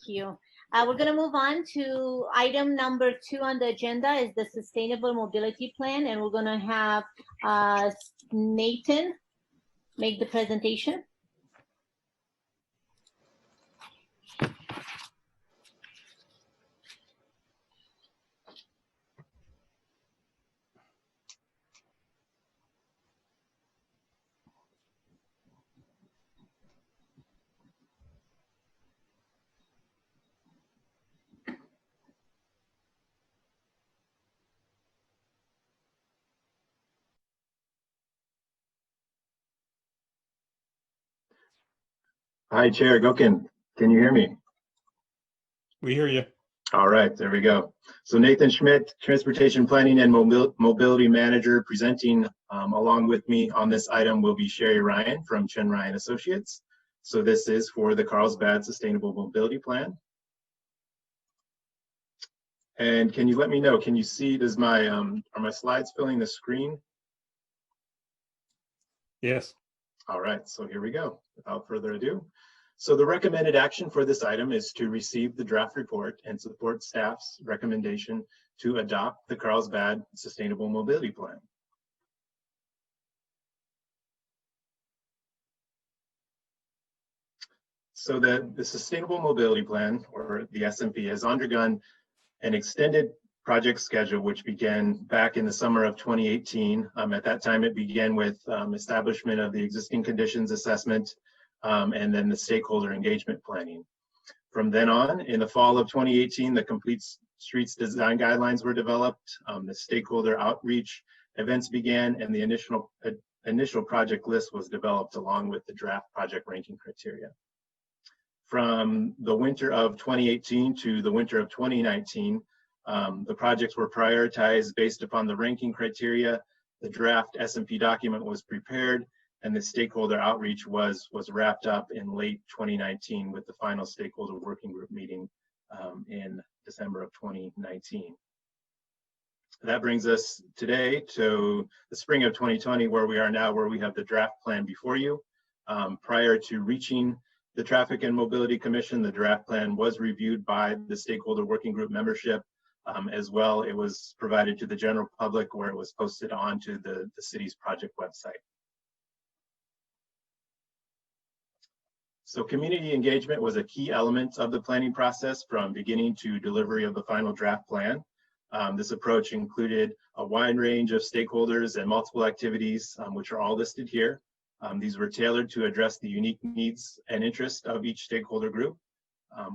you. We're going to move on to item number 2 on the agenda is the Sustainable Mobility Plan, and we're going to have Nathan make the presentation. Hi, Chair Gokin. Can you hear me? We hear you. All right, there we go. So Nathan Schmidt, Transportation Planning and Mobility Manager, presenting along with me on this item will be Sherry Ryan from Chen Ryan Associates. So this is for the Carlsbad Sustainable Mobility Plan. And can you let me know, can you see, does my, are my slides filling the screen? Yes. All right, so here we go. Without further ado. So the recommended action for this item is to receive the draft report and support staff's recommendation to adopt the Carlsbad Sustainable Mobility Plan. So the Sustainable Mobility Plan, or the SMP, has undergone an extended project schedule, which began back in the summer of 2018. At that time, it began with establishment of the existing conditions assessment and then the stakeholder engagement planning. From then on, in the fall of 2018, the Complete Streets Design Guidelines were developed, the stakeholder outreach events began, and the initial project list was developed along with the draft project ranking criteria. From the winter of 2018 to the winter of 2019, the projects were prioritized based upon the ranking criteria. The draft SMP document was prepared, and the stakeholder outreach was wrapped up in late 2019 with the final stakeholder working group meeting in December of 2019. That brings us today to the spring of 2020, where we are now, where we have the draft plan before you. Prior to reaching the Traffic and Mobility Commission, the draft plan was reviewed by the stakeholder working group membership. As well, it was provided to the general public, where it was posted onto the city's project website. So community engagement was a key element of the planning process from beginning to delivery of the final draft plan. This approach included a wide range of stakeholders and multiple activities, which are all listed here. These were tailored to address the unique needs and interests of each stakeholder group.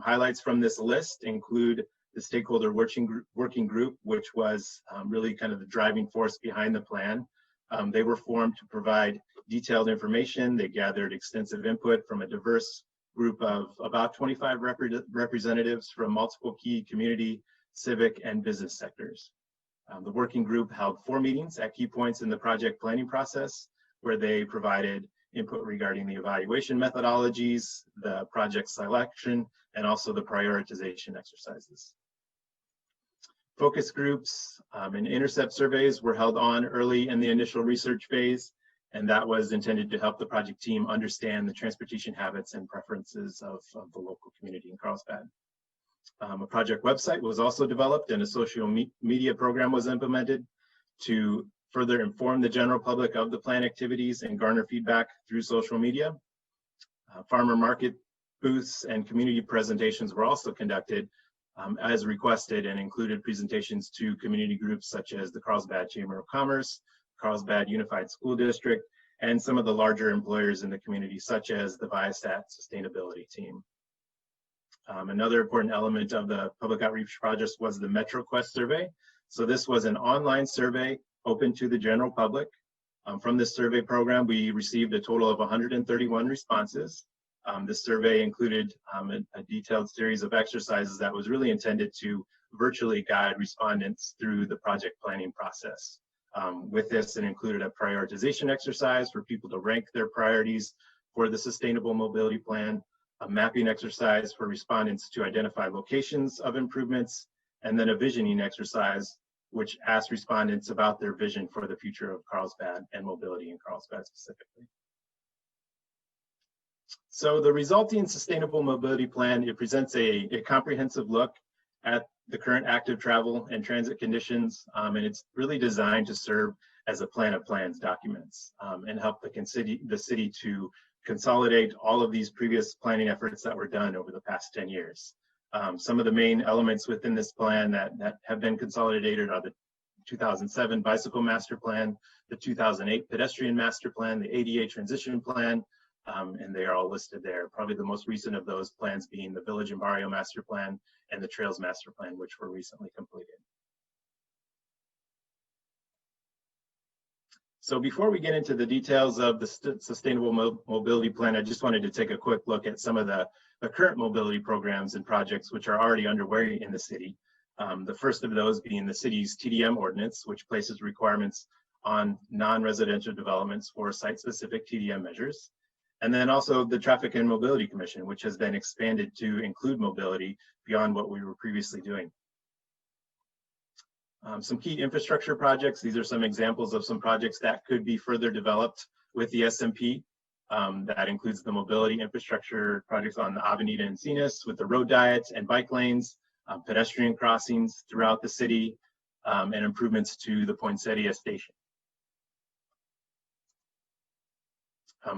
Highlights from this list include the stakeholder working group, which was really kind of the driving force behind the plan. They were formed to provide detailed information. They gathered extensive input from a diverse group of about 25 representatives from multiple key community, civic, and business sectors. The working group held 4 meetings at key points in the project planning process, where they provided input regarding the evaluation methodologies, the project selection, and also the prioritization exercises. Focus groups and intercept surveys were held on early in the initial research phase, and that was intended to help the project team understand the transportation habits and preferences of the local community in Carlsbad. A project website was also developed, and a social media program was implemented to further inform the general public of the plan activities and garner feedback through social media. Farmer market booths and community presentations were also conducted as requested, and included presentations to community groups such as the Carlsbad Chamber of Commerce, Carlsbad Unified School District, and some of the larger employers in the community, such as the Viasat Sustainability Team. Another important element of the public outreach project was the MetroQuest survey. So this was an online survey open to the general public. From this survey program, we received a total of 131 responses. This survey included a detailed series of exercises that was really intended to virtually guide respondents through the project planning process. With this, it included a prioritization exercise for people to rank their priorities for the Sustainable Mobility Plan, a mapping exercise for respondents to identify locations of improvements, and then a visioning exercise, which asked respondents about their vision for the future of Carlsbad and mobility in Carlsbad specifically. So the resulting sustainable mobility plan, it presents a comprehensive look at the current active travel and transit conditions, and it's really designed to serve as a plan of plans documents and help the city to consolidate all of these previous planning efforts that were done over the past 10 years. Some of the main elements within this plan that have been consolidated are the 2007 Bicycle Master Plan, the 2008 Pedestrian Master Plan, the ADA Transition Plan, and they are all listed there. Probably the most recent of those plans being the Village and Barrio Master Plan and the Trails Master Plan, which were recently completed. So before we get into the details of the Sustainable Mobility Plan, I just wanted to take a quick look at some of the current mobility programs and projects which are already underway in the city. The first of those being the city's TDM ordinance, which places requirements on non-residential developments for site-specific TDM measures. And then also the Traffic and Mobility Commission, which has been expanded to include mobility beyond what we were previously doing. Some key infrastructure projects. These are some examples of some projects that could be further developed with the SMP. That includes the mobility infrastructure projects on the Avenida Encinas with the road diets and bike lanes, pedestrian crossings throughout the city, and improvements to the Poinsettia station.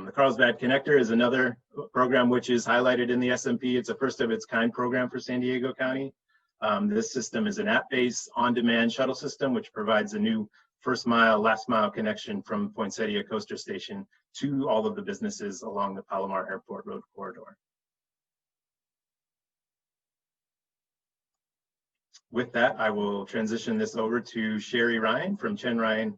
The Carlsbad Connector is another program which is highlighted in the SMP. It's a first of its kind program for San Diego County. This system is an app-based on-demand shuttle system which provides a new first mile, last mile connection from Poinsettia Coaster Station to all of the businesses along the Palomar Airport Road corridor. With that, I will transition this over to Sherry Ryan from Chen Ryan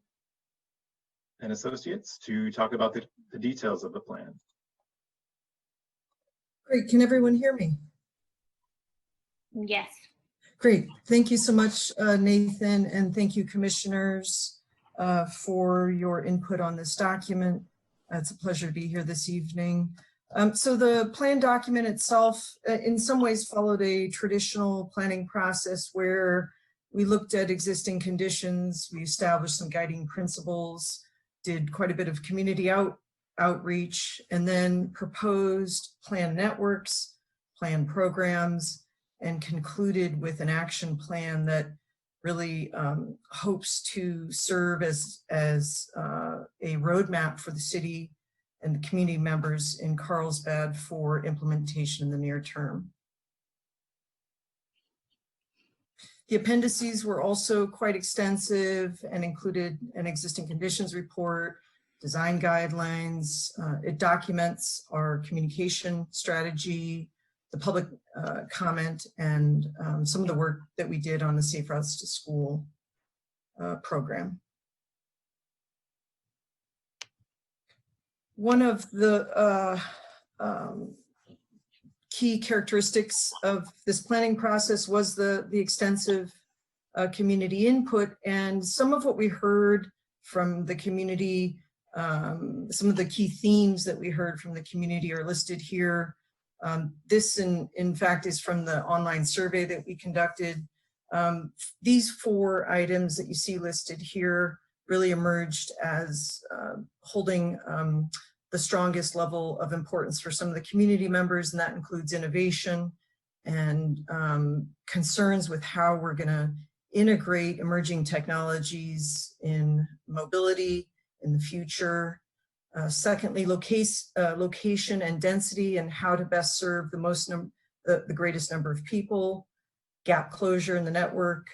and Associates to talk about the details of the plan. Great, can everyone hear me? Yes. Great, thank you so much, Nathan, and thank you, commissioners, for your input on this document. It's a pleasure to be here this evening. So the plan document itself, in some ways, followed a traditional planning process where we looked at existing conditions, we established some guiding principles, did quite a bit of community outreach, and then proposed plan networks, plan programs, and concluded with an action plan that really hopes to serve as a roadmap for the city and the community members in Carlsbad for implementation in the near term. The appendices were also quite extensive and included an existing conditions report, design guidelines. It documents our communication strategy, the public comment, and some of the work that we did on the Safe Routes to School program. One of the key characteristics of this planning process was the extensive community input, and some of what we heard from the community, some of the key themes that we heard from the community are listed here. This in fact is from the online survey that we conducted. These 4 items that you see listed here really emerged as holding the strongest level of importance for some of the community members, and that includes innovation and concerns with how we're going to integrate emerging technologies in mobility in the future. Secondly, location and density and how to best serve the greatest number of people, gap closure in the network,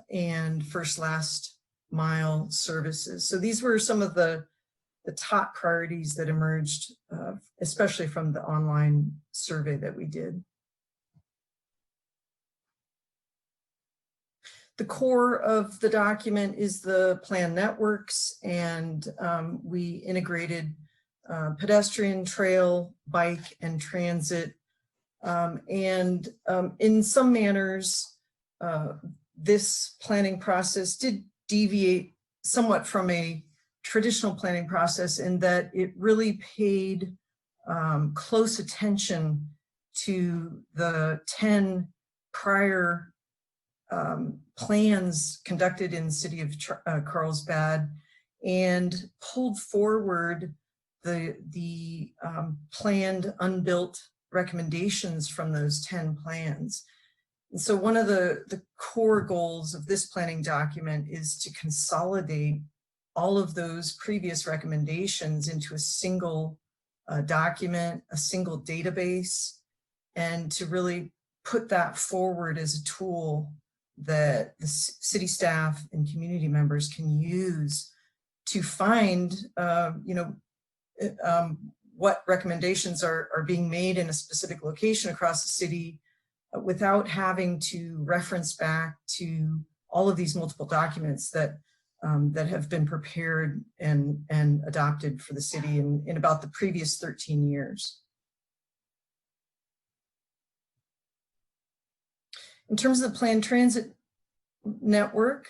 and first last mile services. So these were some of the top priorities that emerged, especially from the online survey that we did. The core of the document is the plan networks, and we integrated pedestrian, trail, bike, and transit. In some manners, this planning process did deviate somewhat from a traditional planning process in that it really paid close attention to the 10 prior plans conducted in the city of Carlsbad and pulled forward the planned unbuilt recommendations from those 10 plans. And so one of the core goals of this planning document is to consolidate all of those previous recommendations into a single document, a single database, and to really put that forward as a tool that the city staff and community members can use to find, what recommendations are being made in a specific location across the city without having to reference back to all of these multiple documents that have been prepared and adopted for the city in about the previous 13 years. In terms of the planned transit network,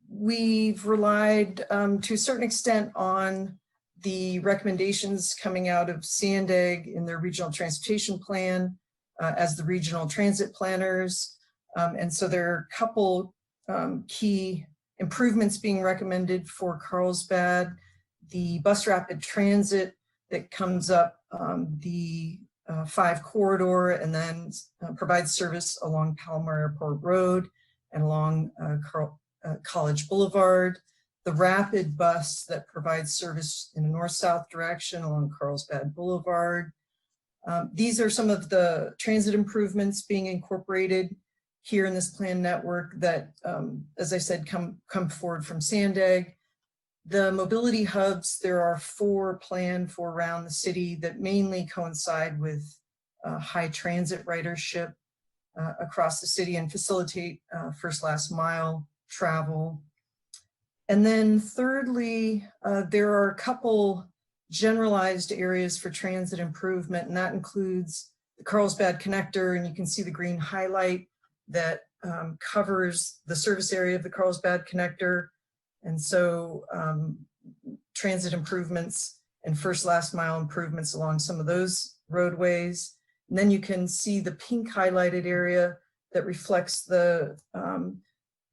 we've relied to a certain extent on the recommendations coming out of SANDAG in their regional transportation plan as the regional transit planners. And so there are a couple key improvements being recommended for Carlsbad. The bus rapid transit that comes up the 5 corridor and then provides service along Palomar Airport Road and along College Boulevard. The rapid bus that provides service in a north-south direction along Carlsbad Boulevard. These are some of the transit improvements being incorporated here in this plan network that, as I said, come forward from SANDAG. The mobility hubs, there are 4 planned for around the city that mainly coincide with high transit ridership across the city and facilitate first last mile travel. And then thirdly, there are a couple generalized areas for transit improvement, and that includes the Carlsbad connector, and you can see the green highlight that covers the service area of the Carlsbad connector. And so transit improvements and first last mile improvements along some of those roadways. And then you can see the pink highlighted area that reflects the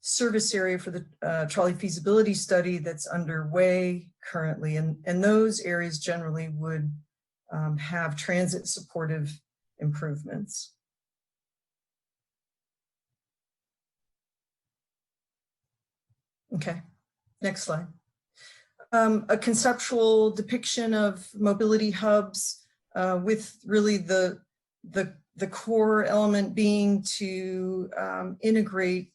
service area for the trolley feasibility study that's underway currently. And those areas generally would have transit supportive improvements. Okay, next slide. A conceptual depiction of mobility hubs with really the core element being to integrate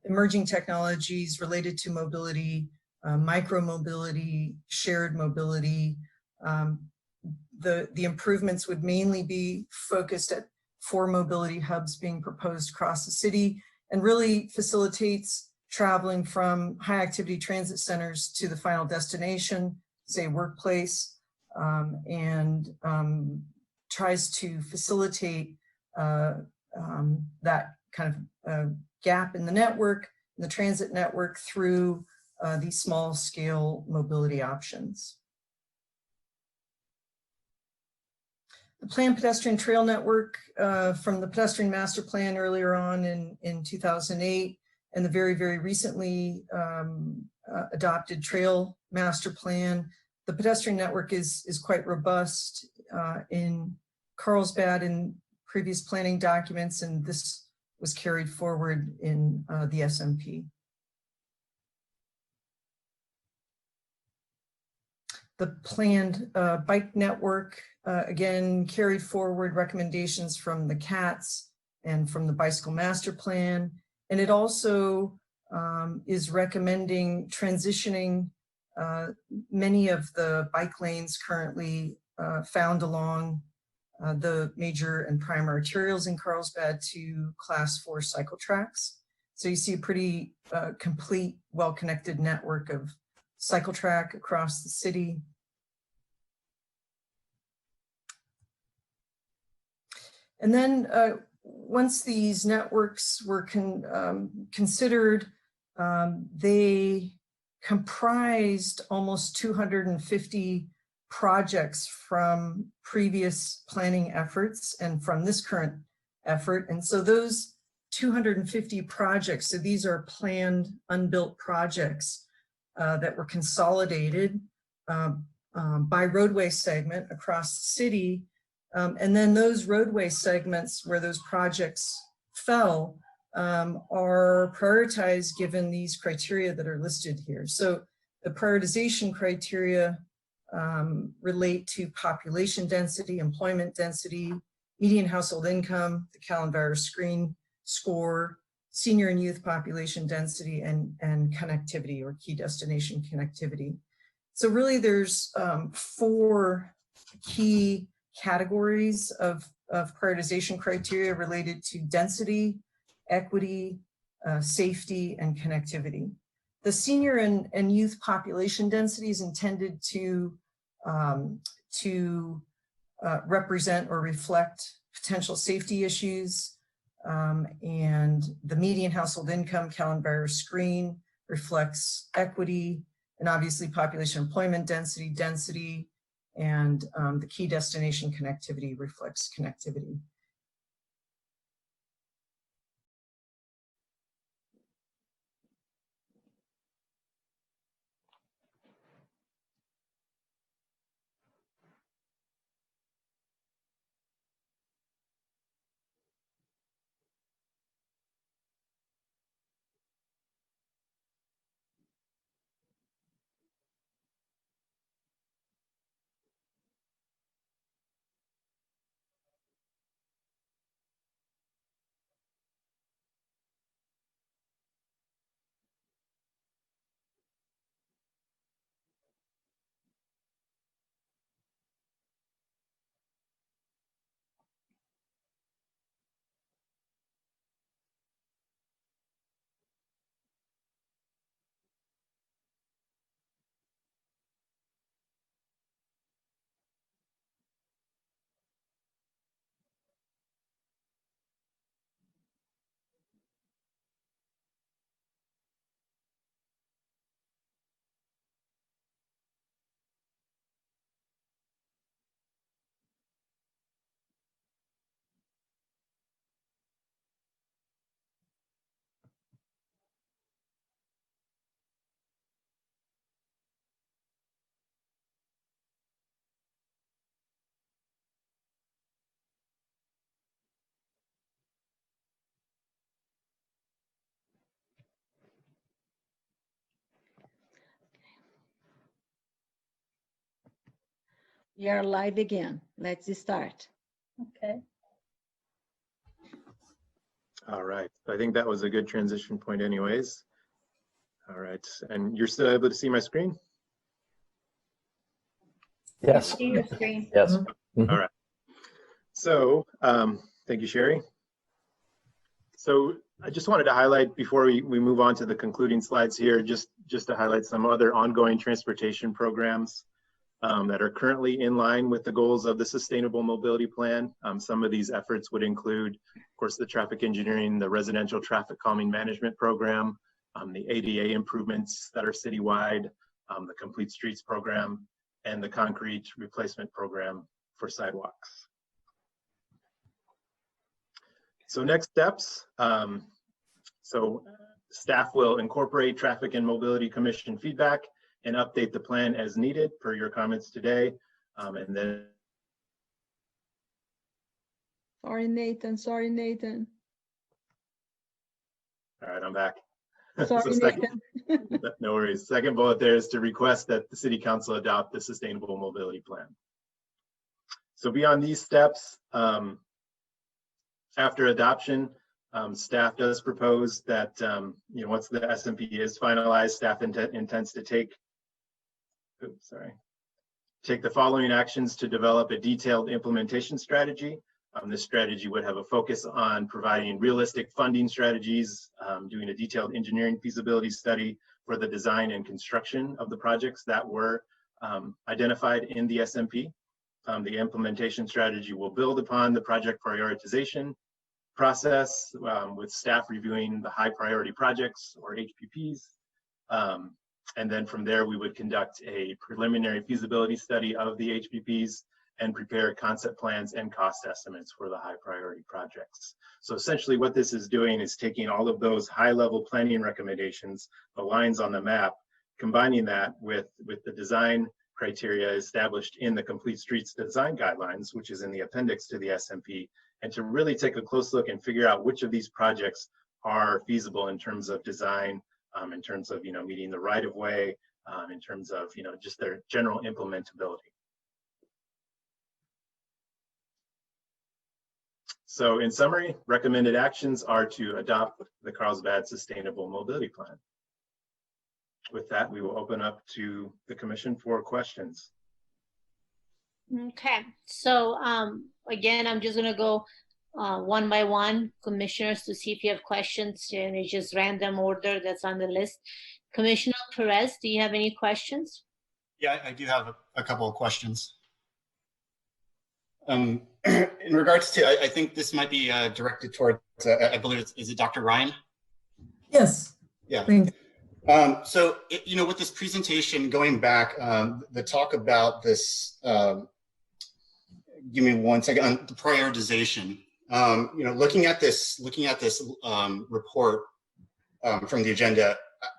emerging technologies related to mobility, micro-mobility, shared mobility. The improvements would mainly be focused at 4 mobility hubs being proposed across the city and really facilitates traveling from high activity transit centers to the final destination, say workplace, and tries to facilitate that kind of gap in the network, in the transit network through these small scale mobility options. The planned pedestrian trail network from the pedestrian master plan earlier on in 2008 and the very, very recently adopted trail master plan. The pedestrian network is quite robust in Carlsbad in previous planning documents, and this was carried forward in the SMP. The planned bike network, again, carried forward recommendations from the CATS and from the bicycle master plan. And it also is recommending transitioning many of the bike lanes currently found along the major and prime arterials in Carlsbad to class 4 cycle tracks. So you see a pretty complete, well-connected network of cycle track across the city. And then once these networks were considered, they comprised almost 250 projects from previous planning efforts and from this current effort. And so those 250 projects, so these are planned unbuilt projects, that were consolidated by roadway segment across the city. And then those roadway segments where those projects fell are prioritized given these criteria that are listed here. So the prioritization criteria relate to population density, employment density, median household income, the Callan-Barris screen score, senior and youth population density, and connectivity or key destination connectivity. So really there's 4 key categories of prioritization criteria related to density, equity, safety, and connectivity. The senior and youth population density is intended to represent or reflect potential safety issues, and the median household income Callan-Barris screen reflects equity, and obviously population employment density, and the key destination connectivity reflects connectivity. We are live again. Let's start. Okay. All right. I think that was a good transition point anyways. All right. And you're still able to see my screen? Yes. See your screen. Yes. All right. So thank you, Sherry. So I just wanted to highlight before we move on to the concluding slides here, just to highlight some other ongoing transportation programs that are currently in line with the goals of the Sustainable Mobility Plan. Some of these efforts would include, of course, the traffic engineering, the residential traffic calming management program, the ADA improvements that are citywide, the Complete Streets program, and the concrete replacement program for sidewalks. So next steps. So staff will incorporate Traffic and Mobility Commission feedback and update the plan as needed per your comments today. And then. Sorry, Nathan. Sorry, Nathan. All right, I'm back. Sorry, So Nathan. No worries. Second bullet there is to request that the City Council adopt the Sustainable Mobility Plan. So beyond these steps, after adoption, staff does propose that once the SMP is finalized, staff intends to take the following actions to develop a detailed implementation strategy. This strategy would have a focus on providing realistic funding strategies, doing a detailed engineering feasibility study for the design and construction of the projects that were identified in the SMP. The implementation strategy will build upon the project prioritization process with staff reviewing the high priority projects or HPPs. And then from there, we would conduct a preliminary feasibility study of the HPPs and prepare concept plans and cost estimates for the high priority projects. So essentially what this is doing is taking all of those high level planning recommendations, the lines on the map, combining that with the design criteria established in the Complete Streets Design Guidelines, which is in the appendix to the SMP, and to really take a close look and figure out which of these projects are feasible in terms of design, in terms of, meeting the right of way, in terms of, just their general implementability. So in summary, recommended actions are to adopt the Carlsbad Sustainable Mobility Plan. With that, we will open up to the commission for questions. Okay, so again, I'm just gonna go one by one, commissioners, to see if you have questions, and it's just random order that's on the list. Commissioner Perez, do you have any questions? Yeah, I do have a couple of questions. In regards to, I think this might be directed towards, I believe is it Dr. Ryan? Yes. Yeah. Thanks. So, with this presentation going back, the talk about this, give me one second, on the prioritization. Looking at this report from the agenda,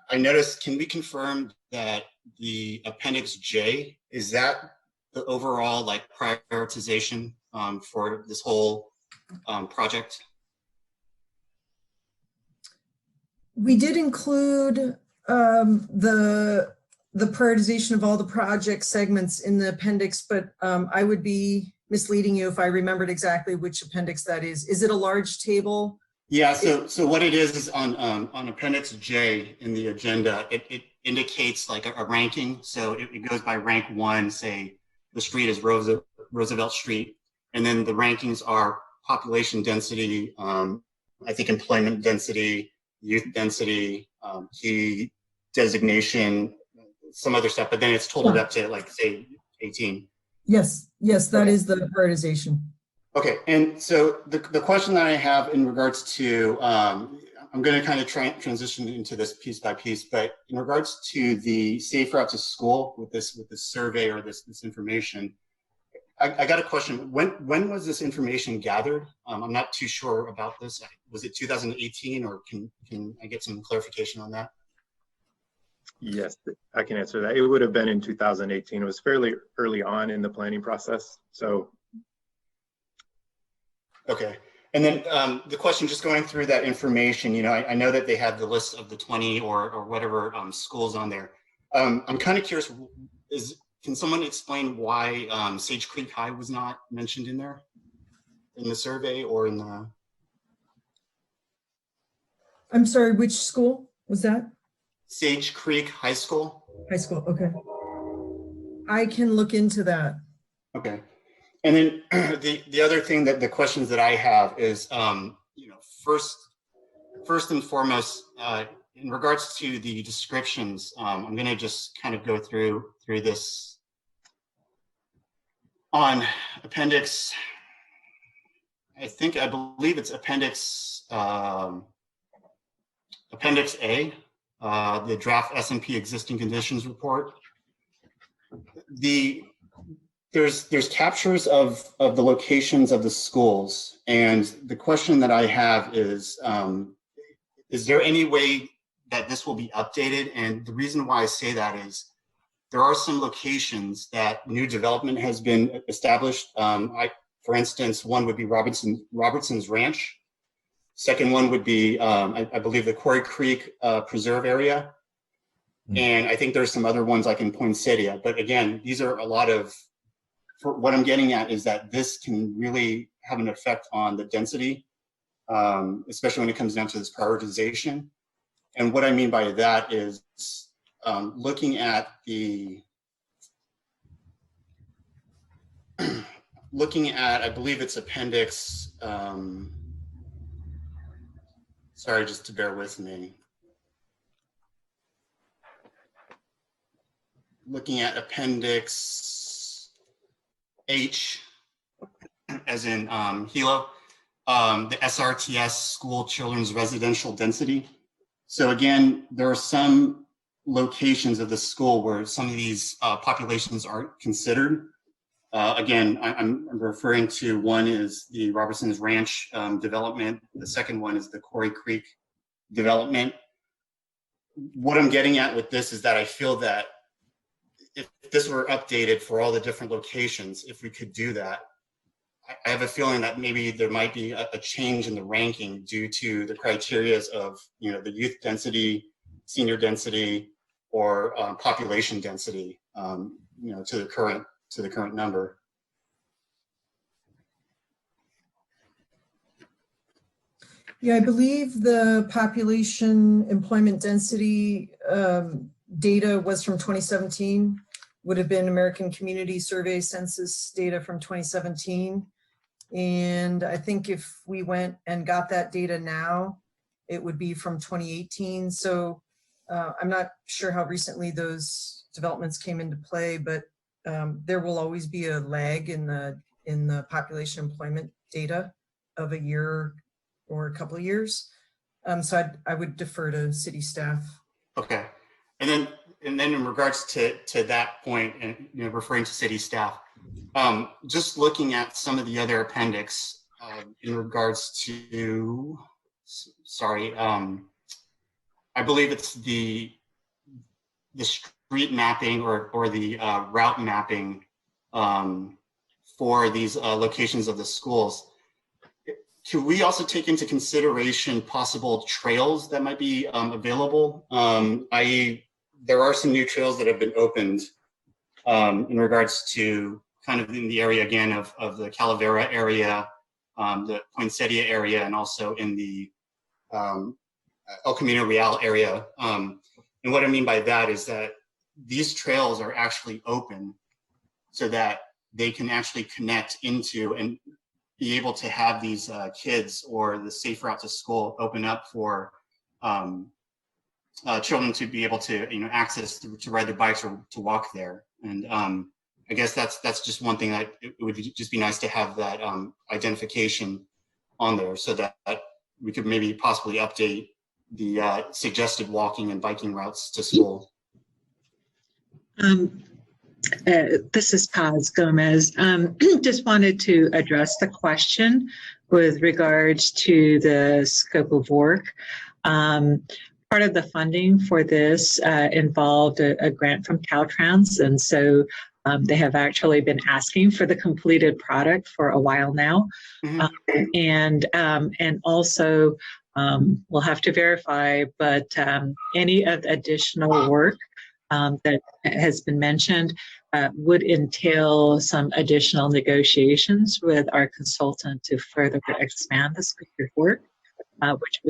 I noticed, can we confirm that the Appendix J, is that the overall prioritization for this whole project? We did include the prioritization of all the project segments in the appendix, but I would be misleading you if I remembered exactly which appendix that is. Is it a large table? Yeah, so what it is on Appendix J in the agenda, it indicates a ranking. So it goes by rank 1, say the street is Roosevelt Street, and then the rankings are population density, I think employment density, youth density, key designation, some other stuff, but then it's totaled up to say 18. Yes, that is the prioritization. Okay, and so the question that I have in regards to, I'm going to kind of transition into this piece by piece, but in regards to the safe route to school with this survey or this information, I got a question. When was this information gathered? I'm not too sure about this. Was it 2018, or can I get some clarification on that? Yes, I can answer that. It would have been in 2018. It was fairly early on in the planning process. So. Okay. And then the question, just going through that information, I know that they have the list of the 20 or whatever schools on there. I'm kind of curious, can someone explain why Sage Creek High was not mentioned in there, in the survey or in the? I'm sorry, which school was that? Sage Creek High School. High school, okay. I can look into that. Okay. And then the other thing that the questions that I have is, first and foremost, in regards to the descriptions, I'm going to just kind of go through this on appendix. I believe it's appendix A, the draft SMP existing conditions report. There's captures of the locations of the schools, and the question that I have is there any way that this will be updated? And the reason why I say that is there are some locations that new development has been established. For instance, one would be Robertson's Ranch. Second one would be, I believe, the Quarry Creek Preserve area. And I think there's some other ones like in Poinsettia. But again, these are a lot of, what I'm getting at is that this can really have an effect on the density, especially when it comes down to this prioritization. And what I mean by that is looking at I believe it's appendix, sorry, just to bear with me. Looking at appendix H, as in Hilo, the SRTS school children's residential density. So again, there are some locations of the school where some of these populations aren't considered. Again, I'm referring to, one is the Robertson's Ranch development. The second one is the Quarry Creek development. what I'm getting at with this is that I feel that if this were updated for all the different locations, if we could do that, I have a feeling that maybe there might be a change in the ranking due to the criterias of, you know, the youth density, senior density, or population density, you know, to the current number. Yeah, I believe the population employment density data was from 2017, would have been American Community Survey Census data from 2017. And I think if we went and got that data now, it would be from 2018. So I'm not sure how recently those developments came into play, but there will always be a lag in the population employment data of a year or a couple of years. So I would defer to city staff. Okay, and then in regards to that point, and you know, referring to city staff, just looking at some of the other appendix in regards to, sorry, I believe it's the street mapping or the route mapping for these locations of the schools. Could we also take into consideration possible trails that might be available? I.e., there are some new trails that have been opened in regards to kind of in the area again of the Calavera area, the Poinsettia area, and also in the El Camino Real area. And what I mean by that is that these trails are actually open so that they can actually connect into and be able to have these kids or the safe route to school open up for children to be able to, you know, access to ride their bikes or to walk there. And I guess that's just one thing that it would just be nice to have that identification on there so that we could maybe possibly update the suggested walking and biking routes to school. This is Paz Gomez. Just wanted to address the question with regards to the scope of work. Part of the funding for this involved a grant from Caltrans, and so they have actually been asking for the completed product for a while now. Mm-hmm. And also we'll have to verify, but any of the additional work that has been mentioned would entail some additional negotiations with our consultant to further expand the scope of work, which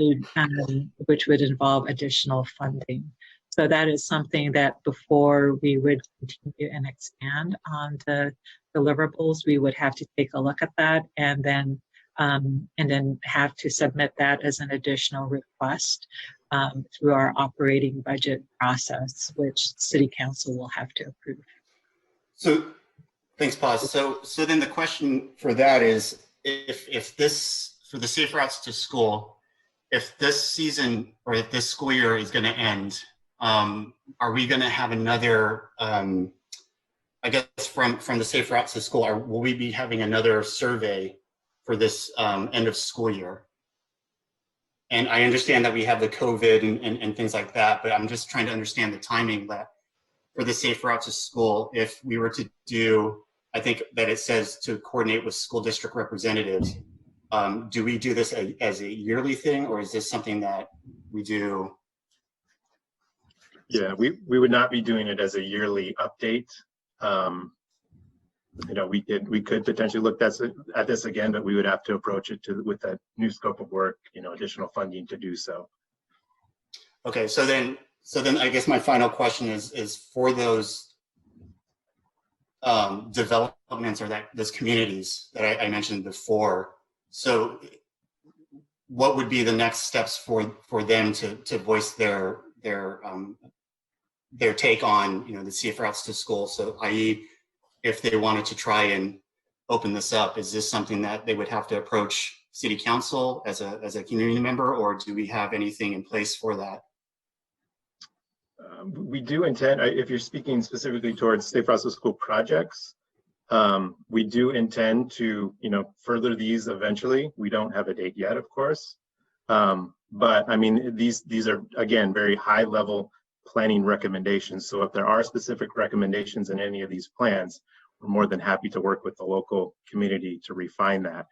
would involve additional funding. So that is something that before we would continue and expand on the deliverables, we would have to take a look at that and then have to submit that as an additional request through our operating budget process, which City Council will have to approve. So, thanks, Paz. So then the question for that is, if this, for the safe routes to school, if this season or if this school year is going to end, are we going to have another, I guess from the safe routes to school, will we be having another survey for this end of school year? And I understand that we have the COVID and things like that, but I'm just trying to understand the timing that for the safe route to school, if we were to do, I think that it says to coordinate with school district representatives, do we do this as a yearly thing, or is this something that we do? Yeah, we would not be doing it as a yearly update. You know, we could potentially look at this again, but we would have to approach it with that new scope of work, you know, additional funding to do so. Okay, so then I guess my final question is for those developments or those communities that I mentioned before. So what would be the next steps for them to voice their take on, you know, the safe routes to school? So i.e., if they wanted to try and open this up, is this something that they would have to approach City Council as a community member, or do we have anything in place for that? We do intend, if you're speaking specifically towards safe routes to school projects, we do intend to, you know, further these eventually. We don't have a date yet, of course, But I mean, these are, again, very high level planning recommendations. So if there are specific recommendations in any of these plans, we're more than happy to work with the local community to refine that.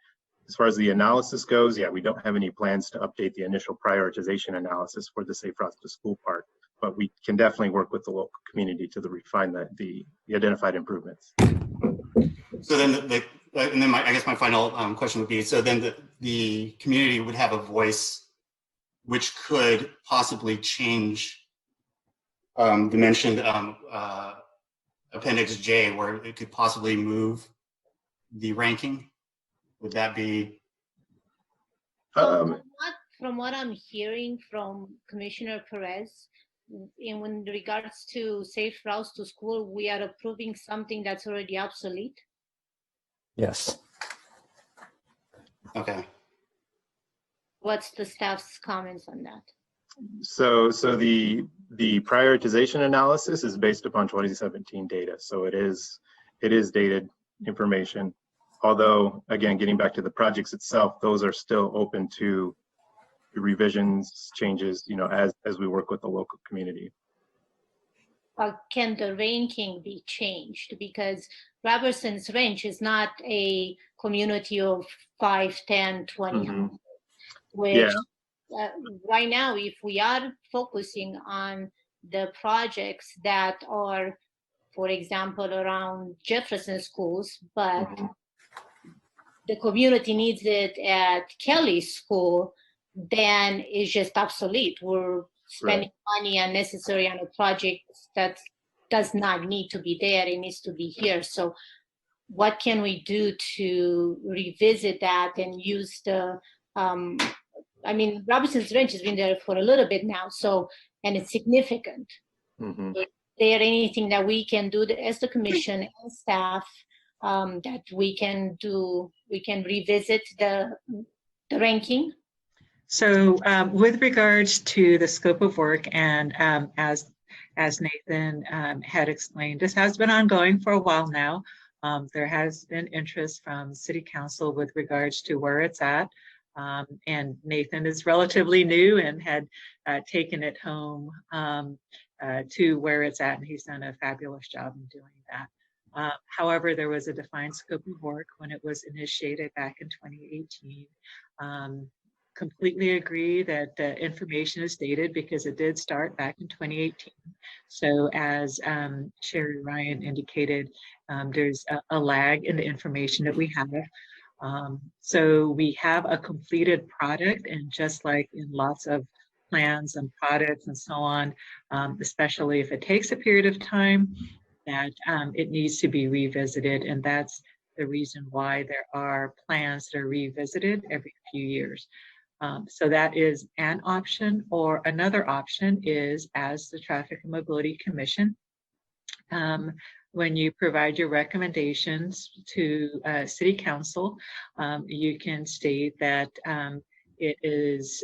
As far as the analysis goes, yeah, we don't have any plans to update the initial prioritization analysis for the Safe Routes to School part, but we can definitely work with the local community to refine the identified improvements. So then, and then I guess my final question would be: so then the community would have a voice, which could possibly change the mentioned Appendix J, where it could possibly move the ranking. Would that be? From what I'm hearing from Commissioner Perez, in regards to Safe Routes to School, we are approving something that's already obsolete. Yes. Okay. What's the staff's comments on that? So the prioritization analysis is based upon 2017 data. So it is dated information. Although, again, getting back to the projects itself, those are still open to revisions, changes, as we work with the local community. Can the ranking be changed? Because Robertson's Ranch is not a community of 5, 10, 20, Mm-hmm. which right now, if we are focusing on the projects that are, for example, around Jefferson schools, but Mm-hmm. the community needs it at Kelly School, then it's just obsolete. We're spending money unnecessary on a project that does not need to be there. It needs to be here. So what can we do to revisit that and use the, I mean, Robinson's Ranch has been there for a little bit now, and it's significant. Mm-hmm. Is there anything that we can do as the commission and staff that we can do? We can revisit the ranking. So with regards to the scope of work, and as Nathan had explained, this has been ongoing for a while now. There has been interest from City Council with regards to where it's at. And Nathan is relatively new and had taken it home to where it's at, and he's done a fabulous job in doing that. However, there was a defined scope of work when it was initiated back in 2018. Completely agree that the information is dated because it did start back in 2018. So as Sherry Ryan indicated, there's a lag in the information that we have. So we have a completed product, and just like in lots of plans and products and so on, especially if it takes a period of time, that it needs to be revisited, and that's the reason why there are plans that are revisited every few years. So that is an option, or another option is, as the Traffic and Mobility Commission, when you provide your recommendations to City Council, you can state that it is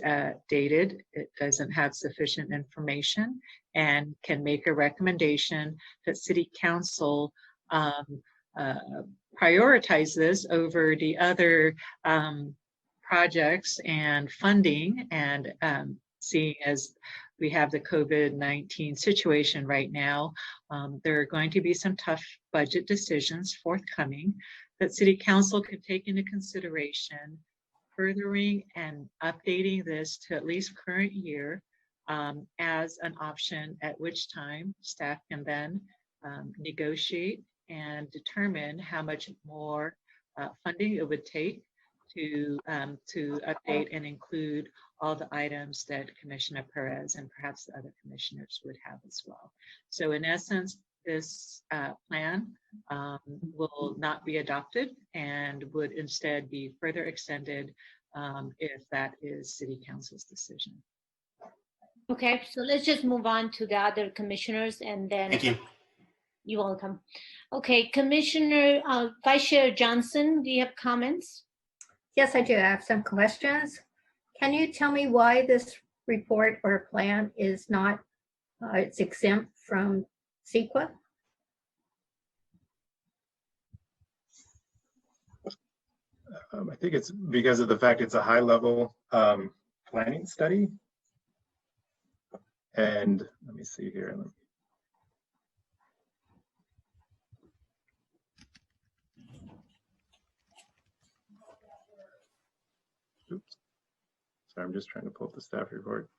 dated, it doesn't have sufficient information, and can make a recommendation that City Council prioritize this over the other projects and funding. And seeing as we have the COVID-19 situation right now, there are going to be some tough budget decisions forthcoming that City Council could take into consideration, furthering and updating this to at least current year as an option, at which time staff can then negotiate and determine how much more funding it would take to update and include all the items that Commissioner Perez and perhaps the other commissioners would have as well. So in essence, this plan will not be adopted and would instead be further extended if that is City Council's decision. Okay, so let's just move on to the other commissioners, and then. Thank you. You're welcome. Okay, Commissioner Vice Chair Johnson, do you have comments? Yes, I do. I have some questions. Can you tell me why this report or plan is not, it's exempt from CEQA? I think it's because of the fact it's a high level planning study. And let me see here. Oops. Sorry, I'm just trying to pull up the staff report.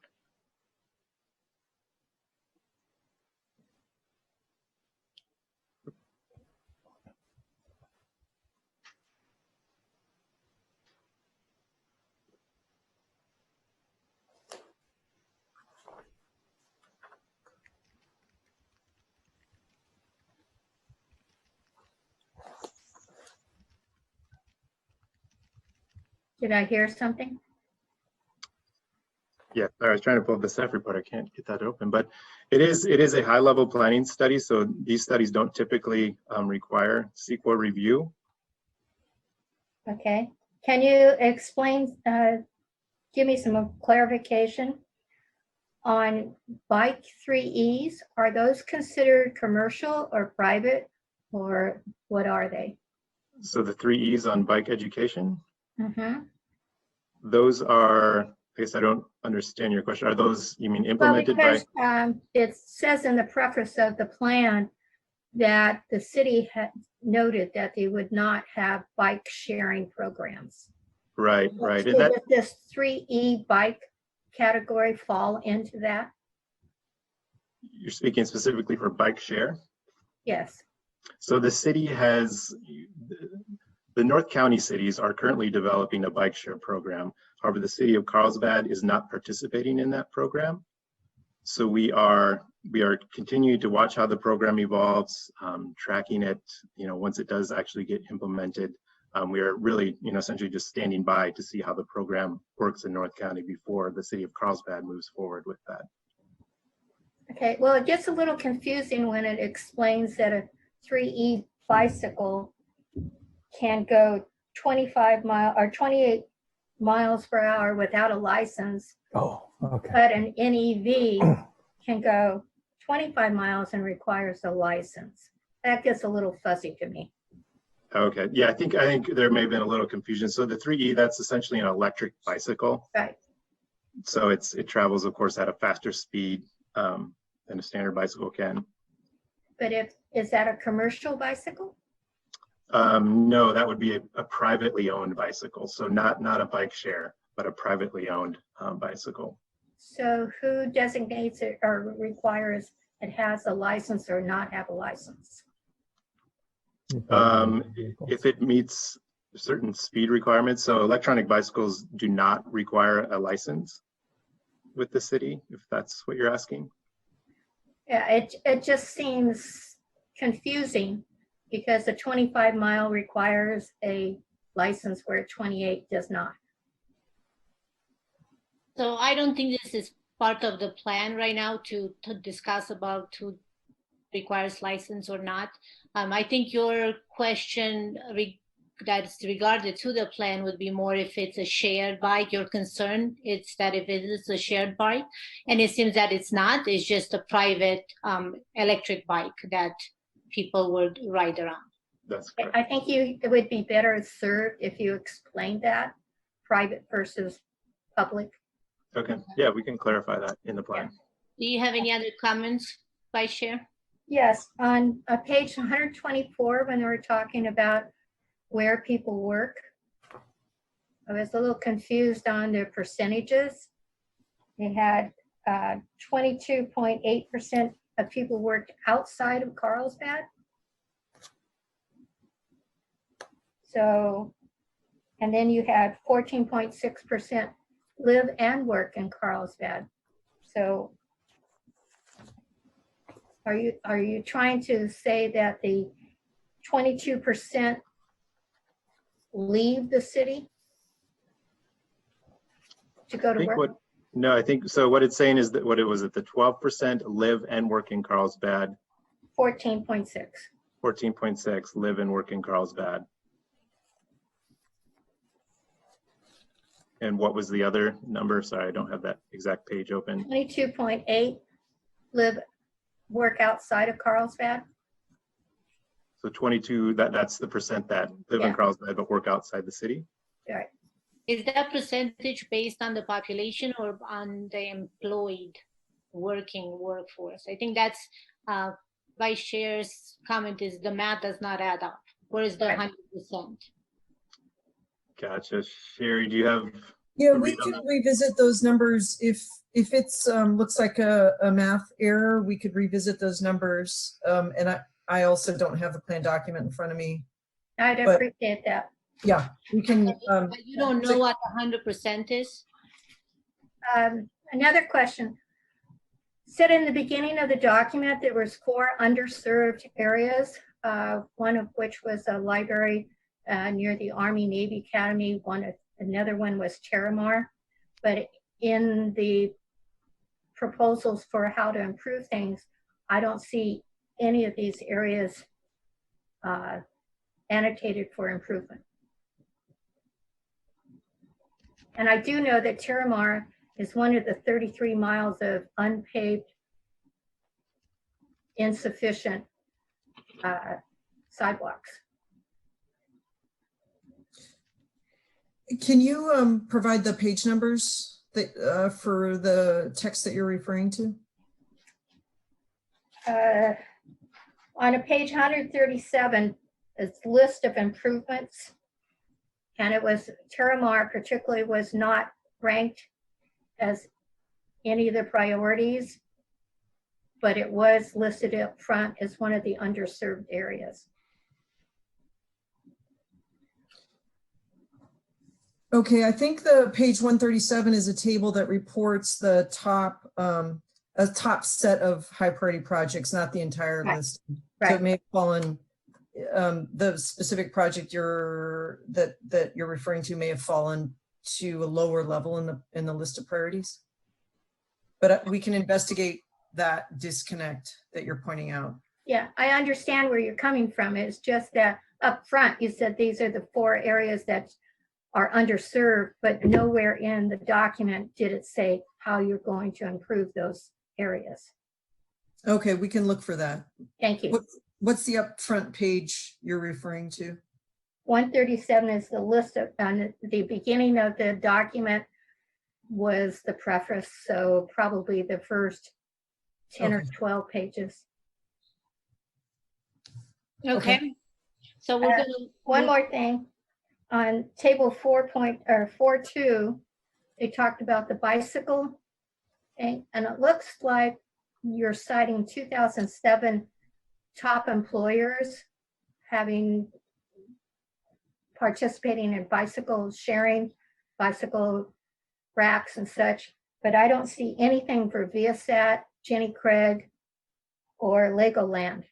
Did I hear something? Yeah, I was trying to pull up the staff report. I can't get that open, but it is a high level planning study. So these studies don't typically require CEQA review. Okay. Can you explain, give me some clarification on bike 3Es? Are those considered commercial or private, or what are they? So the 3Es on bike education, Mm-hmm. those are, I guess I don't understand your question. Are those, you mean Well, implemented by? because it says in the preface of the plan that the city had noted that they would not have bike sharing programs. Right, right. So And that, does this 3E bike category fall into that? you're speaking specifically for bike share? Yes. So the city has, the North County cities are currently developing a bike share program. However, the city of Carlsbad is not participating in that program. So we are continuing to watch how the program evolves, tracking it, once it does actually get implemented. We are really, essentially just standing by to see how the program works in North County before the city of Carlsbad moves forward with that. Okay, well, it gets a little confusing when it explains that a 3E bicycle can go 28 miles per hour without a license, Oh, okay. but an NEV can go 25 miles and requires a license. That gets a little fuzzy to me. Okay, yeah, I think there may have been a little confusion. So the 3E, that's essentially an electric bicycle. Right. So it travels, of course, at a faster speed than a standard bicycle can. But is that a commercial bicycle? No, that would be a privately owned bicycle. So not a bike share, but a privately owned bicycle. So who designates it or requires it has a license or not have a license? If it meets certain speed requirements, so electronic bicycles do not require a license with the city, if that's what you're asking. Yeah, it just seems confusing because a 25 mile requires a license where 28 does not. So I don't think this is part of the plan right now to discuss about who requires license or not. I think your question that's regarded to the plan would be more if it's a shared bike. Your concern it's that if it is a shared bike, and it seems that it's not. It's just a private electric bike that people would ride around. That's correct. I think it would be better served if you explained that, private versus public. Okay, yeah, we can clarify that in the plan. Do you have any other comments, Vice Chair? Yes, on page 124, when we were talking about where people work, I was a little confused on the percentages. They had 22.8% of people worked outside of Carlsbad. So, and then you had 14.6% live and work in Carlsbad. So are you trying to say that the 22% leave the city to go to work? No, I think so. What it's saying is that what it was at the 12% live and work in Carlsbad. 14.6. 14.6 live and work in Carlsbad. And what was the other number? Sorry, I don't have that exact page open. 22.8 live, work outside of Carlsbad. So 22, that's the percent that live in Carlsbad but work outside the city. Right. Is that percentage based on the population or on the employed working workforce? I think that's Vice Chair's comment is the math does not add up. Where is the 100%? Gotcha. Sherry, do you have? Yeah, a we read on could that? revisit those numbers if it's looks like a math error. We could revisit those numbers. And I also don't have the plan document in front of me. I'd But- appreciate that. Yeah, we can. But you don't know what the 100% is? Another question. Said in the beginning of the document, there was 4 underserved areas, one of which was a library near the Army Navy Academy. Another one was Terramar. But in the proposals for how to improve things, I don't see any of these areas annotated for improvement. And I do know that Terramar is one of the 33 miles of unpaved, insufficient sidewalks. Can you provide the page numbers that for the text that you're referring to? On a page 137, it's list of improvements. And it was, Terramar particularly was not ranked as any of the priorities, but it was listed up front as one of the underserved areas. Okay, I think the page 137 is a table that reports the top, a top set of high priority projects, not the entire Right. list. So Right. it may have fallen, the specific project that you're referring to may have fallen to a lower level in the list of priorities. But we can investigate that disconnect that you're pointing out. Yeah, I understand where you're coming from. It's just that up front, you said these are the 4 areas that are underserved, but nowhere in the document did it say how you're going to improve those areas. Okay, we can look for that. Thank you. What's the upfront page you're referring to? 137 is the list of, and the beginning of the document was the preface, so probably the first 10 or Okay. 12 pages. Okay. So we're Uh, gonna. One more thing, on table 4.2, they talked about the bicycle thing, and it looks like you're citing 2007 top employers participating in bicycle sharing, bicycle racks and such, but I don't see anything for Viasat, Jenny Craig, or Legoland.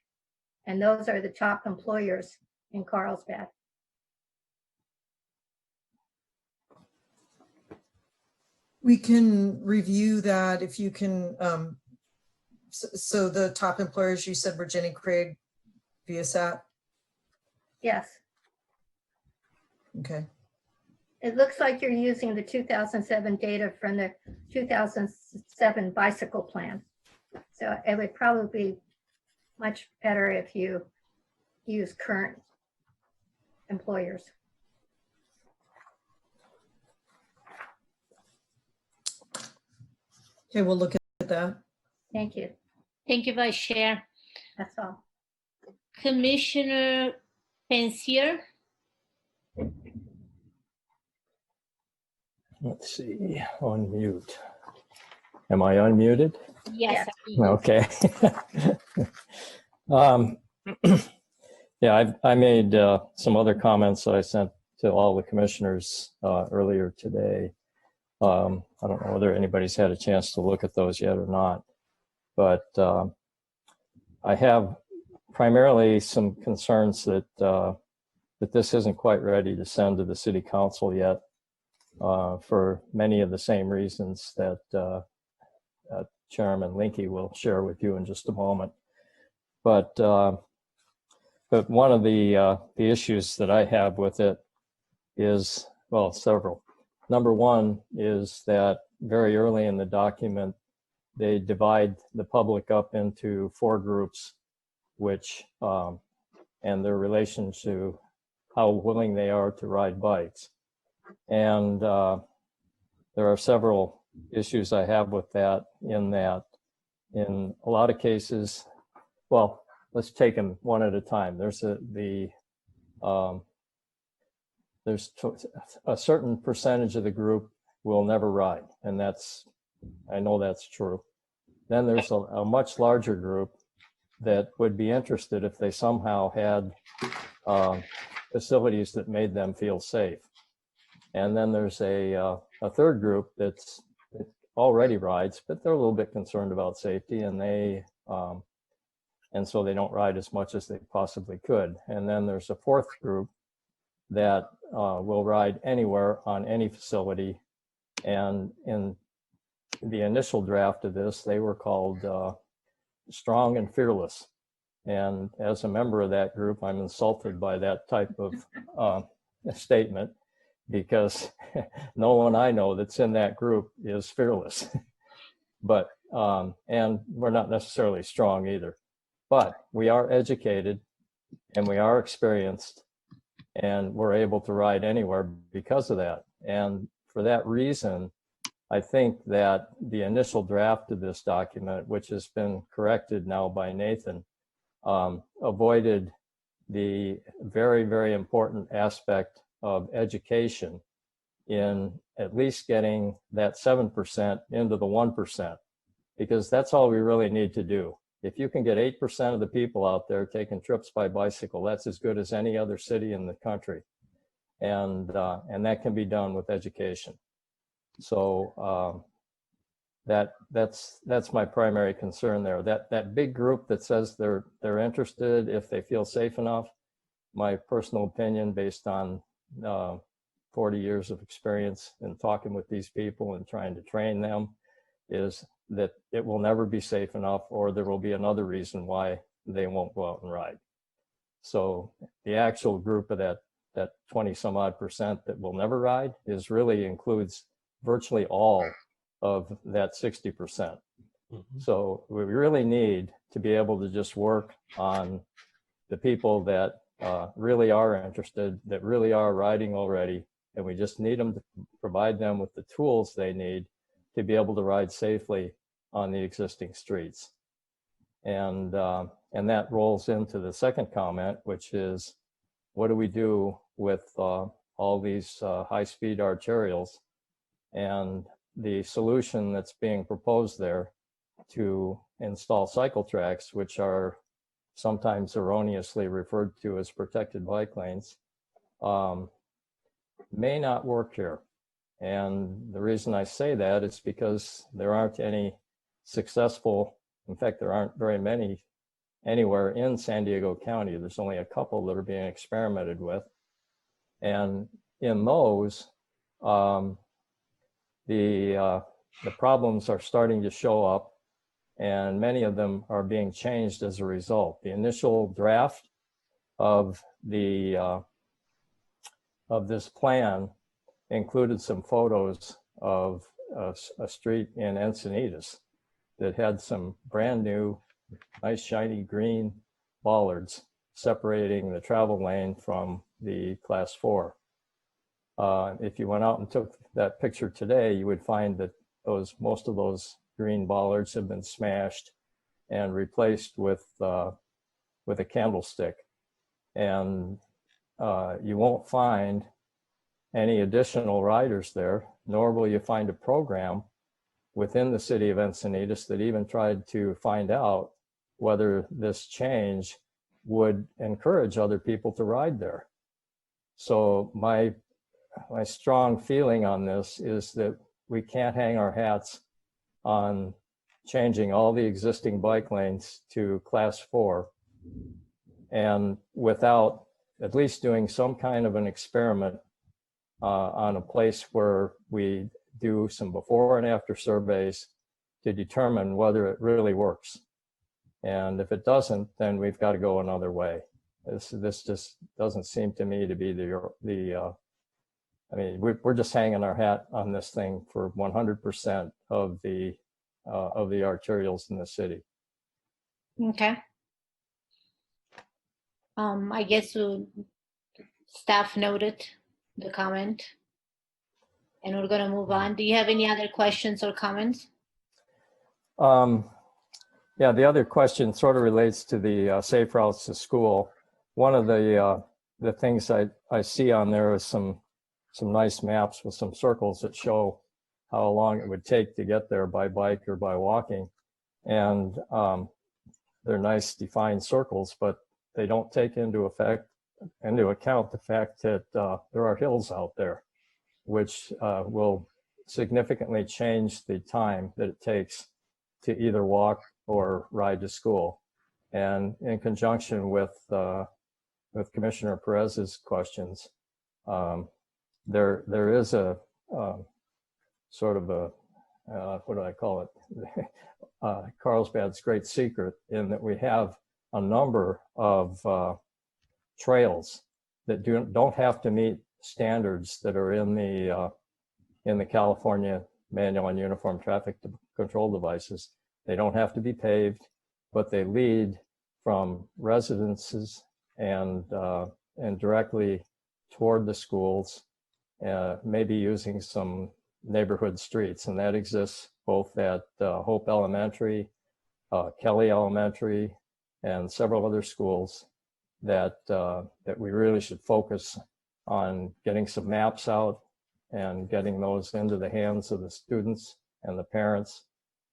And those are the top employers in Carlsbad. We can review that if you can. So the top employers you said were Jenny Craig, Viasat. Yes, Okay. it looks like you're using the 2007 data from the 2007 bicycle plan. So it would probably be much better if you use current employers. Okay, we'll look at that. Thank you. Thank you, Vice Chair. That's all. Commissioner Pensier. Let's see, on mute. Am I unmuted? Yes. Okay. Yeah, I made some other comments that I sent to all the commissioners earlier today. I don't know whether anybody's had a chance to look at those yet or not, but I have primarily some concerns that that this isn't quite ready to send to the city council yet, for many of the same reasons that Chairman Linke will share with you in just a moment. But one of the issues that I have with it is, well, several. Number one is that very early in the document, they divide the public up into 4 groups, which and their relation to how willing they are to ride bikes. And there are several issues I have with that, in in a lot of cases, well, let's take them one at a time. There's a certain percentage of the group will never ride, and I know that's true. Then there's a much larger group that would be interested if they somehow had facilities that made them feel safe. And then there's a third group that already rides, but they're a little bit concerned about safety, and so they don't ride as much as they possibly could. And then there's a fourth group that will ride anywhere on any facility. And in the initial draft of this, they were called strong and fearless. And as a member of that group, I'm insulted by that type of statement, because no one I know that's in that group is fearless. But, and we're not necessarily strong either, but we are educated and we are experienced, and we're able to ride anywhere because of that. And for that reason, I think that the initial draft of this document, which has been corrected now by Nathan, avoided the very, very important aspect of education in at least getting that 7% into the 1%, because that's all we really need to do. If you can get 8% of the people out there taking trips by bicycle, that's as good as any other city in the country. And that can be done with education. So that's my primary concern there. That big group that says they're interested if they feel safe enough, my personal opinion, based on 40 years of experience in talking with these people and trying to train them, is that it will never be safe enough, or there will be another reason why they won't go out and ride. So the actual group of that 20 some odd % that will never ride really includes virtually all of that 60%. Mm-hmm. So we really need to be able to just work on the people that really are interested, that really are riding already, and we just need them to provide them with the tools they need to be able to ride safely on the existing streets. And that rolls into the second comment, which is, what do we do with all these high-speed arterials? And the solution that's being proposed there to install cycle tracks, which are sometimes erroneously referred to as protected bike lanes, may not work here. And the reason I say that is because there aren't any successful, in fact, there aren't very many anywhere in San Diego County. There's only a couple that are being experimented with. And in those, the problems are starting to show up, and many of them are being changed as a result. The initial draft of this plan included some photos of a street in Encinitas that had some brand new, nice shiny green bollards separating the travel lane from the class 4. If you went out and took that picture today, you would find that most of those green bollards have been smashed and replaced with a candlestick. And you won't find any additional riders there, nor will you find a program within the city of Encinitas that even tried to find out whether this change would encourage other people to ride there. So my strong feeling on this is that we can't hang our hats on changing all the existing bike lanes to class 4 and without at least doing some kind of an experiment on a place where we do some before and after surveys to determine whether it really works. And if it doesn't, then we've got to go another way. This just doesn't seem to me to be I mean, we're just hanging our hat on this thing for 100% of the arterials in the city. Okay. I guess staff noted the comment. and we're gonna move on. Do you have any other questions or comments? Yeah, the other question sort of relates to the safe routes to school. One of the things I see on there is some nice maps with some circles that show how long it would take to get there by bike or by walking. And they're nice defined circles, but they don't take into account the fact that there are hills out there, which will significantly change the time that it takes to either walk or ride to school. And in conjunction with Commissioner Perez's questions, there is a sort of a what do I call it? Carlsbad's great secret, in that we have a number of trails that don't have to meet standards that are in the California Manual on Uniform Traffic Control Devices. They don't have to be paved, but they lead from residences and directly toward the schools, maybe using some neighborhood streets, and that exists both at Hope Elementary, Kelly Elementary, and several other schools that we really should focus on getting some maps out and getting those into the hands of the students and the parents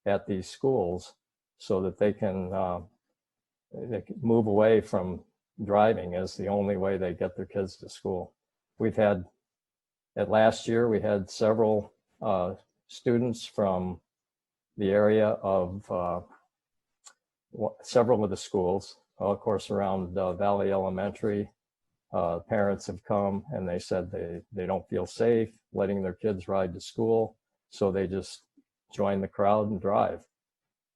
at these schools, so that they can move away from driving as the only way they get their kids to school. Last year, we had several students from the area of several of the schools, of course, around Valley Elementary. Parents have come and they said they don't feel safe letting their kids ride to school, so they just join the crowd and drive.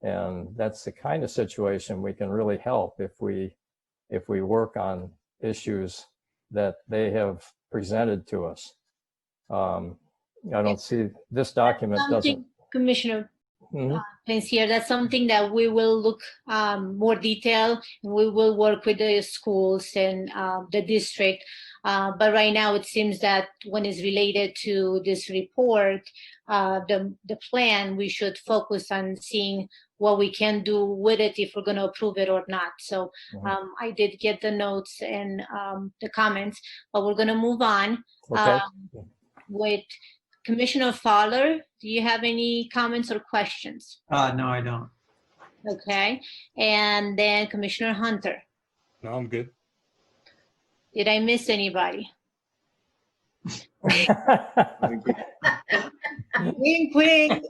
And that's the kind of situation we can really help if we work on issues that they have presented to us. I don't see this document doesn't. Commissioner Pensier, that's something that we will look more detail, and we will work with the schools and the district. But right now it seems that when it's related to this report, the plan, we should focus on seeing what we can do with it, if we're going to approve it or not. So I did get the notes and the comments, but we're going to move on. Okay. With Commissioner Fowler, do you have any comments or questions? No, I don't. Okay. And then Commissioner Hunter. No, I'm good. Did I miss anybody? Wink, wink.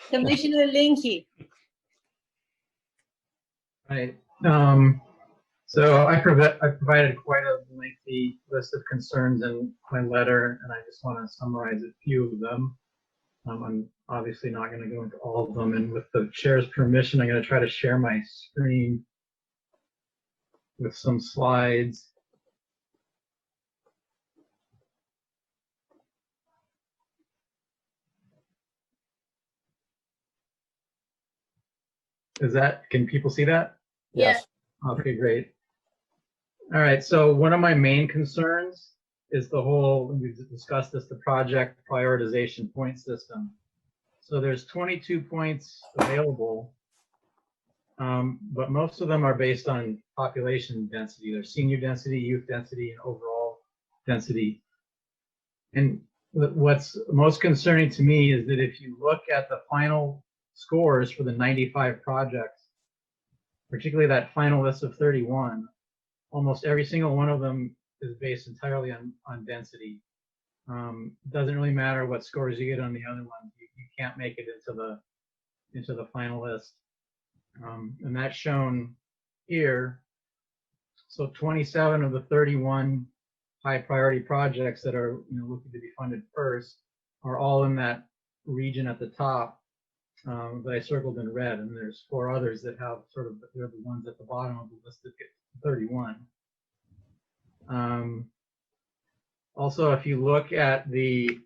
Commissioner Linke. Right. So I provided quite a lengthy list of concerns in my letter, and I just want to summarize a few of them. I'm obviously not going to go into all of them, and with the chair's permission, I'm going to try to share my screen with some slides. Can people see that? Yes. Okay, great. All right, so one of my main concerns is we've discussed this, the project prioritization point system. So there's 22 points available, but most of them are based on population density. There's senior density, youth density, and overall density. And what's most concerning to me is that if you look at the final scores for the 95 projects, particularly that final list of 31, almost every single one of them is based entirely on density. It doesn't really matter what scores you get on the other ones. You can't make it into the final list. And that's shown here. So 27 of the 31 high priority projects that are looking to be funded first are all in that region at the top that I circled in red, and there's 4 others that have they're the ones at the bottom of the list that get 31. Also, if you look at the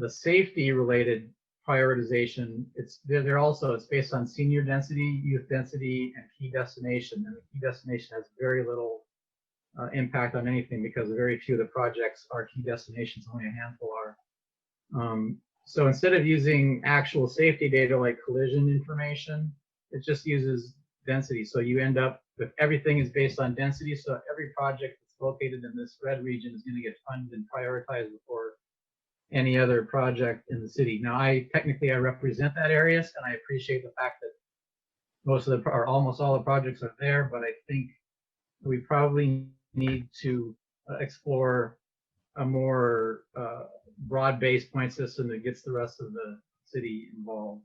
safety related prioritization, it's based on senior density, youth density, and key destination. And the key destination has very little impact on anything because very few of the projects are key destinations, only a handful are. So instead of using actual safety data like collision information, it just uses density. So you end up with everything is based on density. So every project that's located in this red region is going to get funded and prioritized before any other project in the city. Now, I represent that area, and I appreciate the fact that most of the or almost all the projects are there, but I think we probably need to explore a more broad-based point system that gets the rest of the city involved.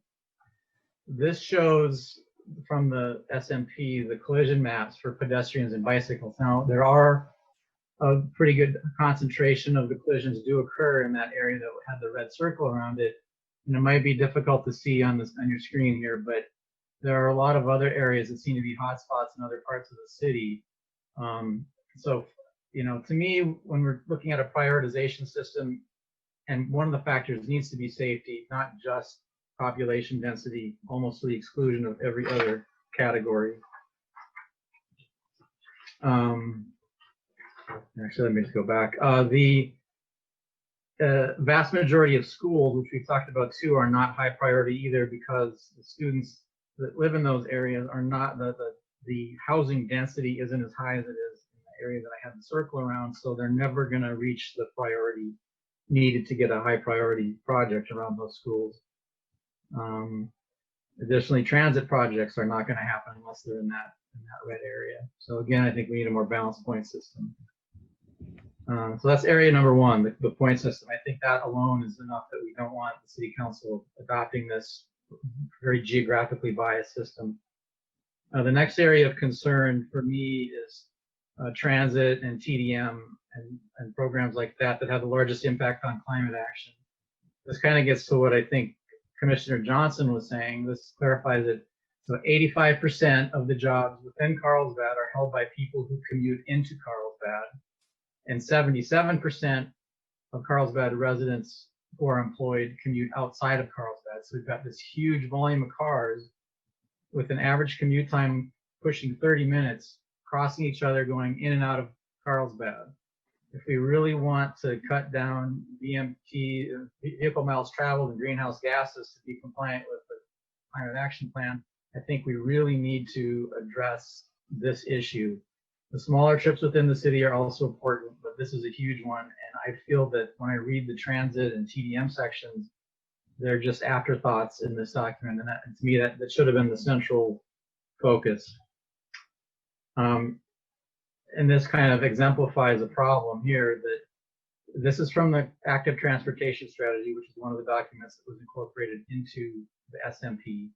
This shows from the SMP the collision maps for pedestrians and bicycles. Now, there are a pretty good concentration of the collisions do occur in that area that had the red circle around it. And it might be difficult to see on your screen here, but there are a lot of other areas that seem to be hotspots in other parts of the city. So, you know, to me, when we're looking at a prioritization system, and one of the factors needs to be safety, not just population density, almost to the exclusion of every other category. Actually, let me just go back. The vast majority of schools, which we've talked about too, are not high priority either because the students that live in those areas are not, the housing density isn't as high as it is in the area that I have the circle around, so they're never going to reach the priority needed to get a high priority project around those schools. Additionally, transit projects are not going to happen unless they're in that red area. So again, I think we need a more balanced point system. So that's area number one, the point system. I think that alone is enough that we don't want the city council adopting this very geographically biased system. The next area of concern for me is transit and TDM and programs like that have the largest impact on climate action. This kind of gets to what I think Commissioner Johnson was saying. This clarifies it. So 85% of the jobs within Carlsbad are held by people who commute into Carlsbad, and 77% of Carlsbad residents who are employed commute outside of Carlsbad. So we've got this huge volume of cars with an average commute time pushing 30 minutes, crossing each other, going in and out of Carlsbad. If we really want to cut down VMT, vehicle miles traveled, and greenhouse gases to be compliant with the climate action plan, I think we really need to address this issue. The smaller trips within the city are also important, but this is a huge one. And I feel that when I read the transit and TDM sections, they're just afterthoughts in this document. And to me, that should have been the central focus. And this kind of exemplifies a problem here that this is from the active transportation strategy, which is one of the documents that was incorporated into the SMP.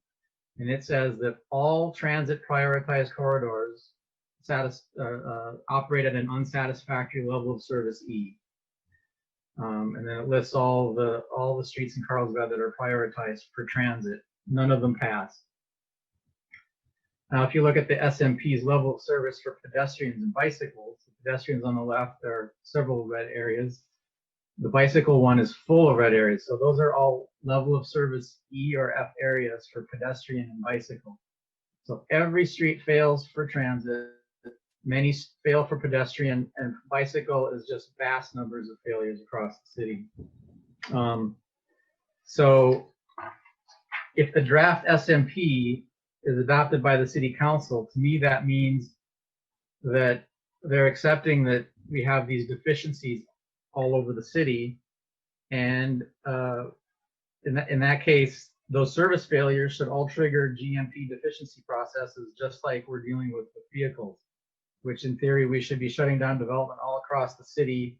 And it says that all transit prioritized corridors operate at an unsatisfactory level of service E. And then it lists all the streets in Carlsbad that are prioritized for transit. None of them pass. Now, if you look at the SMP's level of service for pedestrians and bicycles, the pedestrians on the left, there are several red areas. The bicycle one is full of red areas. So those are all level of service E or F areas for pedestrian and bicycle. So every street fails for transit, many fail for pedestrian, and bicycle is just vast numbers of failures across the city. So if the draft SMP is adopted by the city council, to me that means that they're accepting that we have these deficiencies all over the city, and in that case, those service failures should all trigger GMP deficiency processes, just like we're dealing with vehicles, which in theory we should be shutting down development all across the city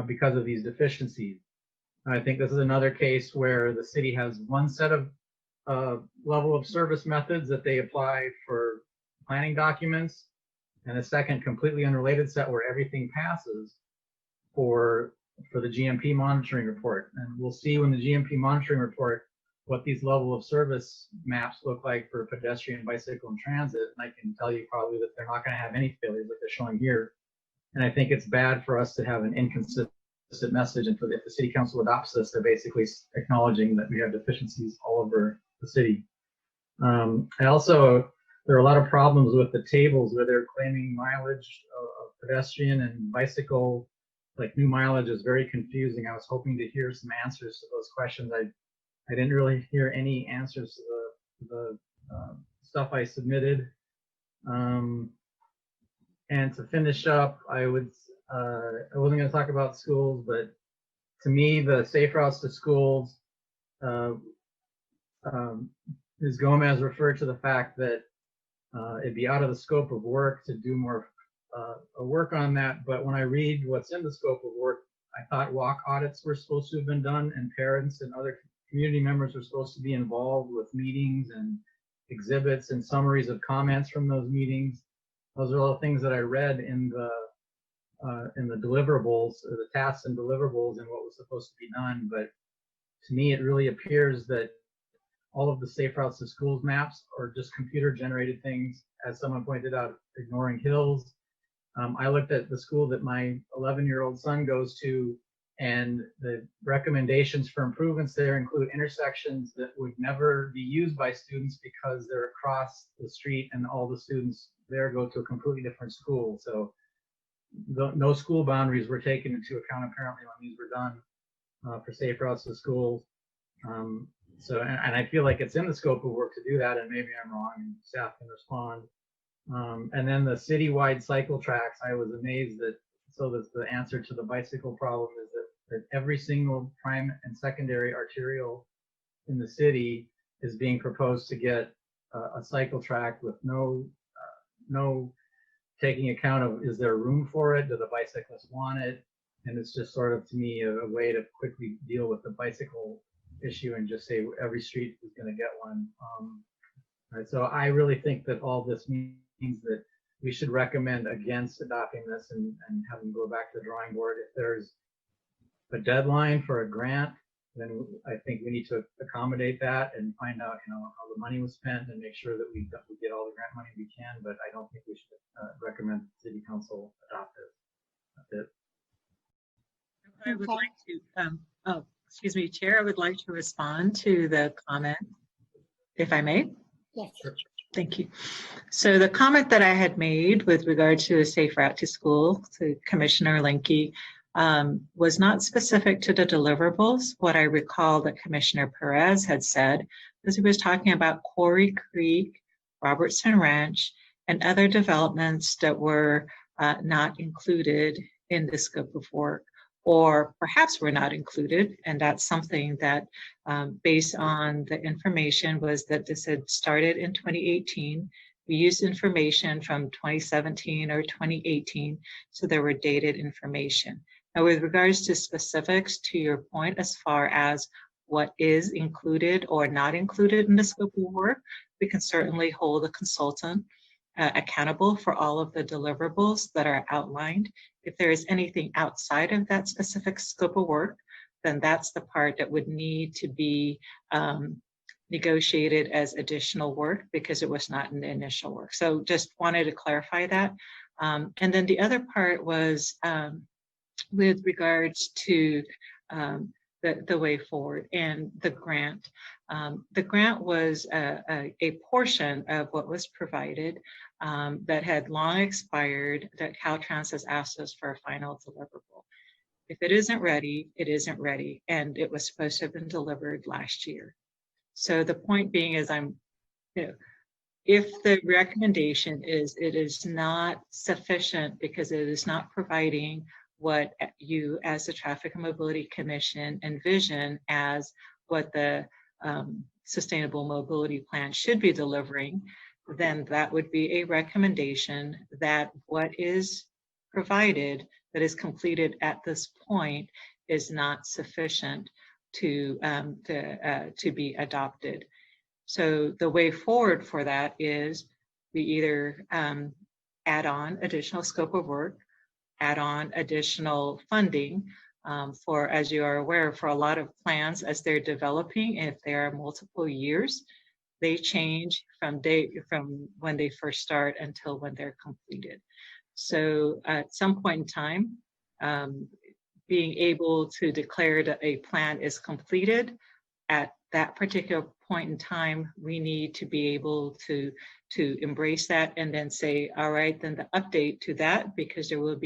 because of these deficiencies. And I think this is another case where the city has one set of level of service methods that they apply for planning documents, and a second completely unrelated set where everything passes for the GMP monitoring report. And we'll see when the GMP monitoring report what these level of service maps look like for pedestrian, bicycle, and transit. And I can tell you probably that they're not going to have any failures like they're showing here. And I think it's bad for us to have an inconsistent message. And if the city council adopts this, they're basically acknowledging that we have deficiencies all over the city. And also, there are a lot of problems with the tables where they're claiming mileage of pedestrian and bicycle, like new mileage, is very confusing. I was hoping to hear some answers to those questions. I didn't really hear any answers to the stuff I submitted. And to finish up, I wasn't going to talk about schools, but to me, the safe routes to schools, Ms. Gomez referred to the fact that it'd be out of the scope of work to do more work on that. But when I read what's in the scope of work, I thought walk audits were supposed to have been done, and parents and other community members were supposed to be involved with meetings and exhibits and summaries of comments from those meetings. Those are all the things that I read in the deliverables, or the tasks and deliverables, and what was supposed to be done. But to me, it really appears that all of the safe routes to schools maps are just computer generated things, as someone pointed out, ignoring hills. I looked at the school that my 11-year-old son goes to, and the recommendations for improvements there include intersections that would never be used by students because they're across the street and all the students there go to a completely different school. So no school boundaries were taken into account apparently when these were done for safe routes to schools. So, and I feel like it's in the scope of work to do that, and maybe I'm wrong and staff can respond. And then the citywide cycle tracks, I was amazed that, so that the answer to the bicycle problem is that every single prime and secondary arterial in the city is being proposed to get a cycle track with no taking account of, is there room for it? Do the bicyclists want it? And it's just sort of, to me, a way to quickly deal with the bicycle issue and just say every street is going to get one. Right, so I really think that all this means that we should recommend against adopting this and having to go back to the drawing board. If there's a deadline for a grant, then I think we need to accommodate that and find out, how the money was spent and make sure that we get all the grant money we can. But I don't think we should recommend City Council adopt it. That's it. I would like to, excuse me, Chair, I would like to respond to the comment, if I may. Yes. Sure. Thank you. So the comment that I had made with regard to a safe route to school to Commissioner Linke was not specific to the deliverables. What I recall that Commissioner Perez had said was he was talking about Quarry Creek, Robertson Ranch, and other developments that were not included in the scope of work, or perhaps were not included. And that's something that, based on the information, was that this had started in 2018. We used information from 2017 or 2018, so there were dated information. Now, with regards to specifics, to your point, as far as what is included or not included in the scope of work, we can certainly hold a consultant accountable for all of the deliverables that are outlined. If there is anything outside of that specific scope of work, then that's the part that would need to be negotiated as additional work because it was not in the initial work. So just wanted to clarify that. And then the other part was with regards to the way forward and the grant. The grant was a portion of what was provided that had long expired, that Caltrans has asked us for a final deliverable. If it isn't ready, it isn't ready, and it was supposed to have been delivered last year. So the point being is if the recommendation is it is not sufficient because it is not providing what you as the Traffic and Mobility Commission envision as what the Sustainable Mobility Plan should be delivering, then that would be a recommendation that what is provided that is completed at this point is not sufficient to be adopted. So the way forward for that is we either add on additional scope of work, add on additional funding for, as you are aware, for a lot of plans as they're developing, if there are multiple years, they change from when they first start until when they're completed. So at some point in time, being able to declare that a plan is completed at that particular point in time, we need to be able to embrace that and then say, all right, then the update to that, because there will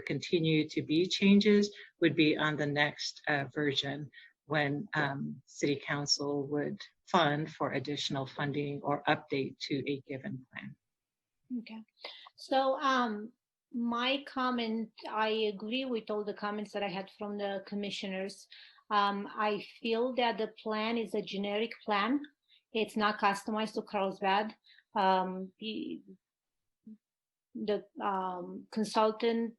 continue to be changes, would be on the next version when City Council would fund for additional funding or update to a given plan. Okay. So my comment, I agree with all the comments that I had from the commissioners. I feel that the plan is a generic plan. It's not customized to Carlsbad. The consultant,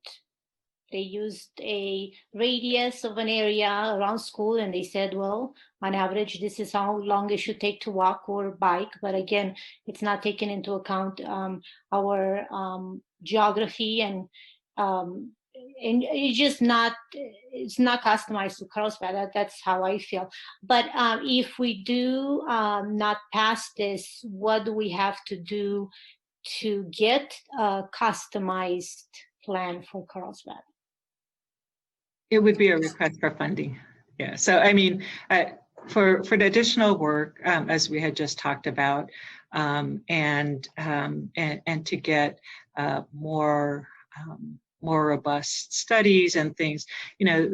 they used a radius of an area around school, and they said, well, on average, this is how long it should take to walk or bike. But again, it's not taken into account our geography, and it's just not, it's not customized to Carlsbad. That's how I feel. But if we do not pass this, what do we have to do to get a customized plan for Carlsbad? It would be a request for funding. Yeah. So I mean, for the additional work, as we had just talked about, and to get more robust studies and things, you know,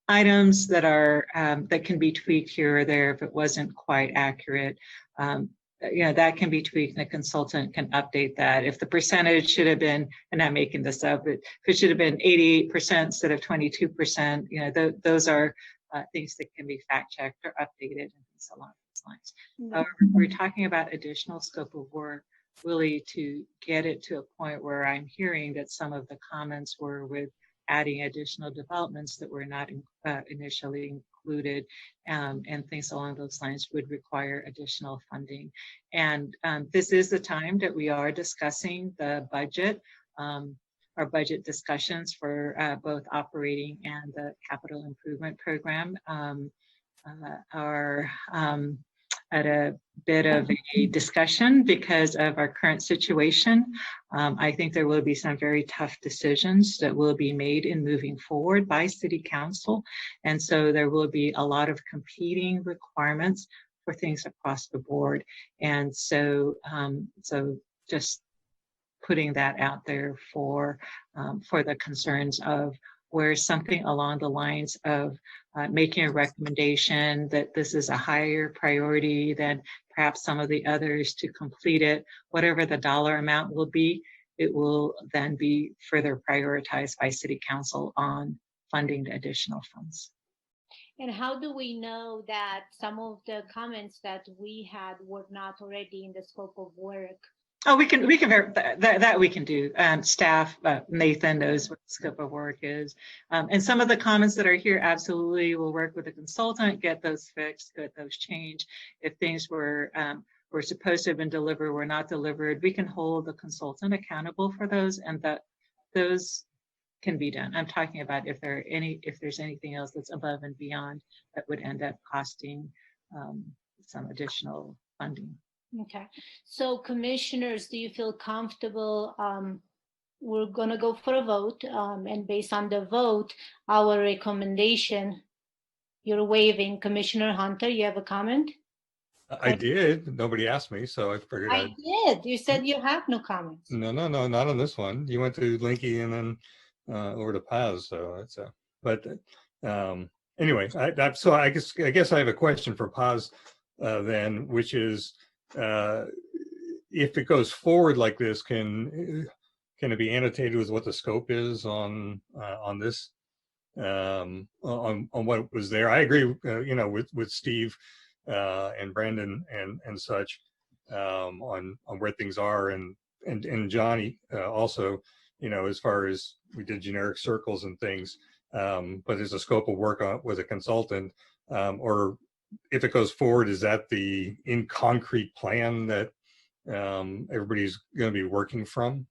items that are that can be tweaked here or there if it wasn't quite accurate. You know, that can be tweaked, and a consultant can update that. If the percentage should have been, and I'm making this up, but if it should have been 88% instead of 22%, you know, those are things that can be fact checked or updated and things along those lines. However, we're talking about additional scope of work, really to get it to a point where I'm hearing that some of the comments were with adding additional developments that were not initially included, and things along those lines would require additional funding. And this is the time that we are discussing the budget, our budget discussions for both operating and the capital improvement program are at a bit of a discussion because of our current situation. I think there will be some very tough decisions that will be made in moving forward by City Council. And so there will be a lot of competing requirements for things across the board. And so, so just putting that out there for the concerns of where something along the lines of making a recommendation that this is a higher priority than perhaps some of the others to complete it, whatever the dollar amount will be, it will then be further prioritized by City Council on funding the additional funds. And how do we know that some of the comments that we had were not already in the scope of work? Oh, we can that we can do. Staff, Nathan knows what the scope of work is. And some of the comments that are here, absolutely, we'll work with the consultant, get those fixed, get those changed. If things were supposed to have been delivered, were not delivered, we can hold the consultant accountable for those, and that those can be done. I'm talking about if there's anything else that's above and beyond that would end up costing some additional funding. Okay, so commissioners, do you feel comfortable? We're going to go for a vote, and based on the vote, our recommendation, you're waiving. Commissioner Hunter, you have a comment? I did. Nobody asked me, so I figured I did. You said you have no comments. No, not on this one. You went to Linky and then over to Paz, so it's but anyway, so I guess I have a question for Paz then, which is, if it goes forward like this, can it be annotated with what the scope is on this, on what was there? I agree, you know, with Steve and Brandon and such, on where things are, and Johnny also, you know, as far as we did generic circles and things, but there's a scope of work with a consultant, or if it goes forward, is that the in concrete plan that everybody's going to be working from?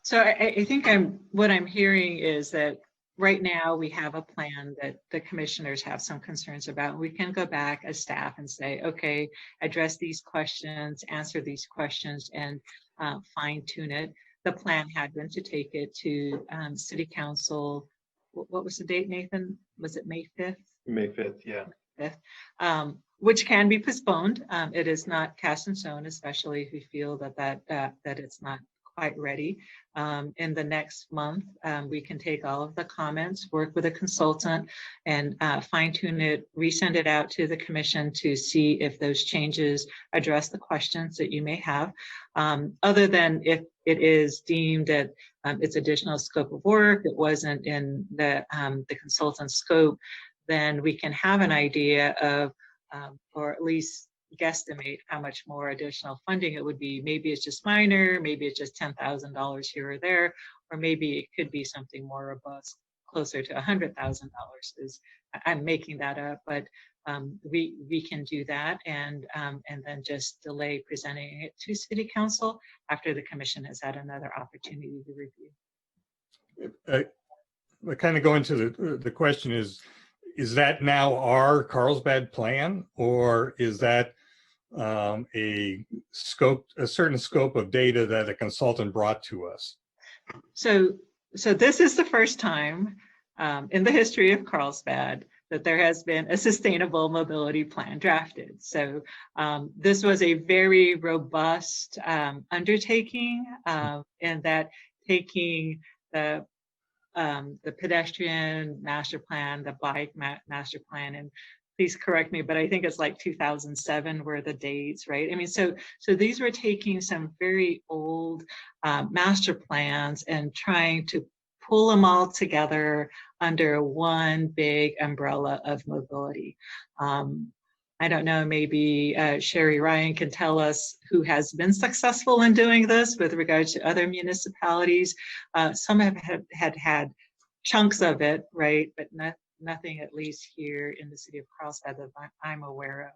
So I think what I'm hearing is that right now we have a plan that the commissioners have some concerns about. We can go back as staff and say, okay, address these questions, answer these questions, and fine tune it. the plan had been to take it to City Council. What was the date, Nathan? Was it May 5th? May 5th, yeah. 5th, which can be postponed. It is not cast in stone, especially if we feel that it's not quite ready. In the next month, we can take all of the comments, work with a consultant, and fine tune it, resend it out to the commission to see if those changes address the questions that you may have. Other than if it is deemed that it's additional scope of work, it wasn't in the consultant's scope, then we can have an idea of, or at least guesstimate how much more additional funding it would be. Maybe it's just minor, maybe it's just $10,000 here or there, or maybe it could be something more robust, closer to $100,000. I'm making that up, but we can do that and then just delay presenting it to City Council after the commission has had another opportunity to review. I kind of go into the question is that now our Carlsbad plan, or is that a certain scope of data that a consultant brought to us? So this is the first time in the history of Carlsbad that there has been a sustainable mobility plan drafted. So this was a very robust undertaking, and that taking the pedestrian master plan, the bike master plan, and please correct me, but I think it's like 2007 were the dates, right? I mean, so these were taking some very old master plans and trying to pull them all together under one big umbrella of mobility. I don't know, maybe Sherry Ryan can tell us who has been successful in doing this with regards to other municipalities. Some have had chunks of it, right? But nothing, at least here in the city of Carlsbad, that I'm aware of.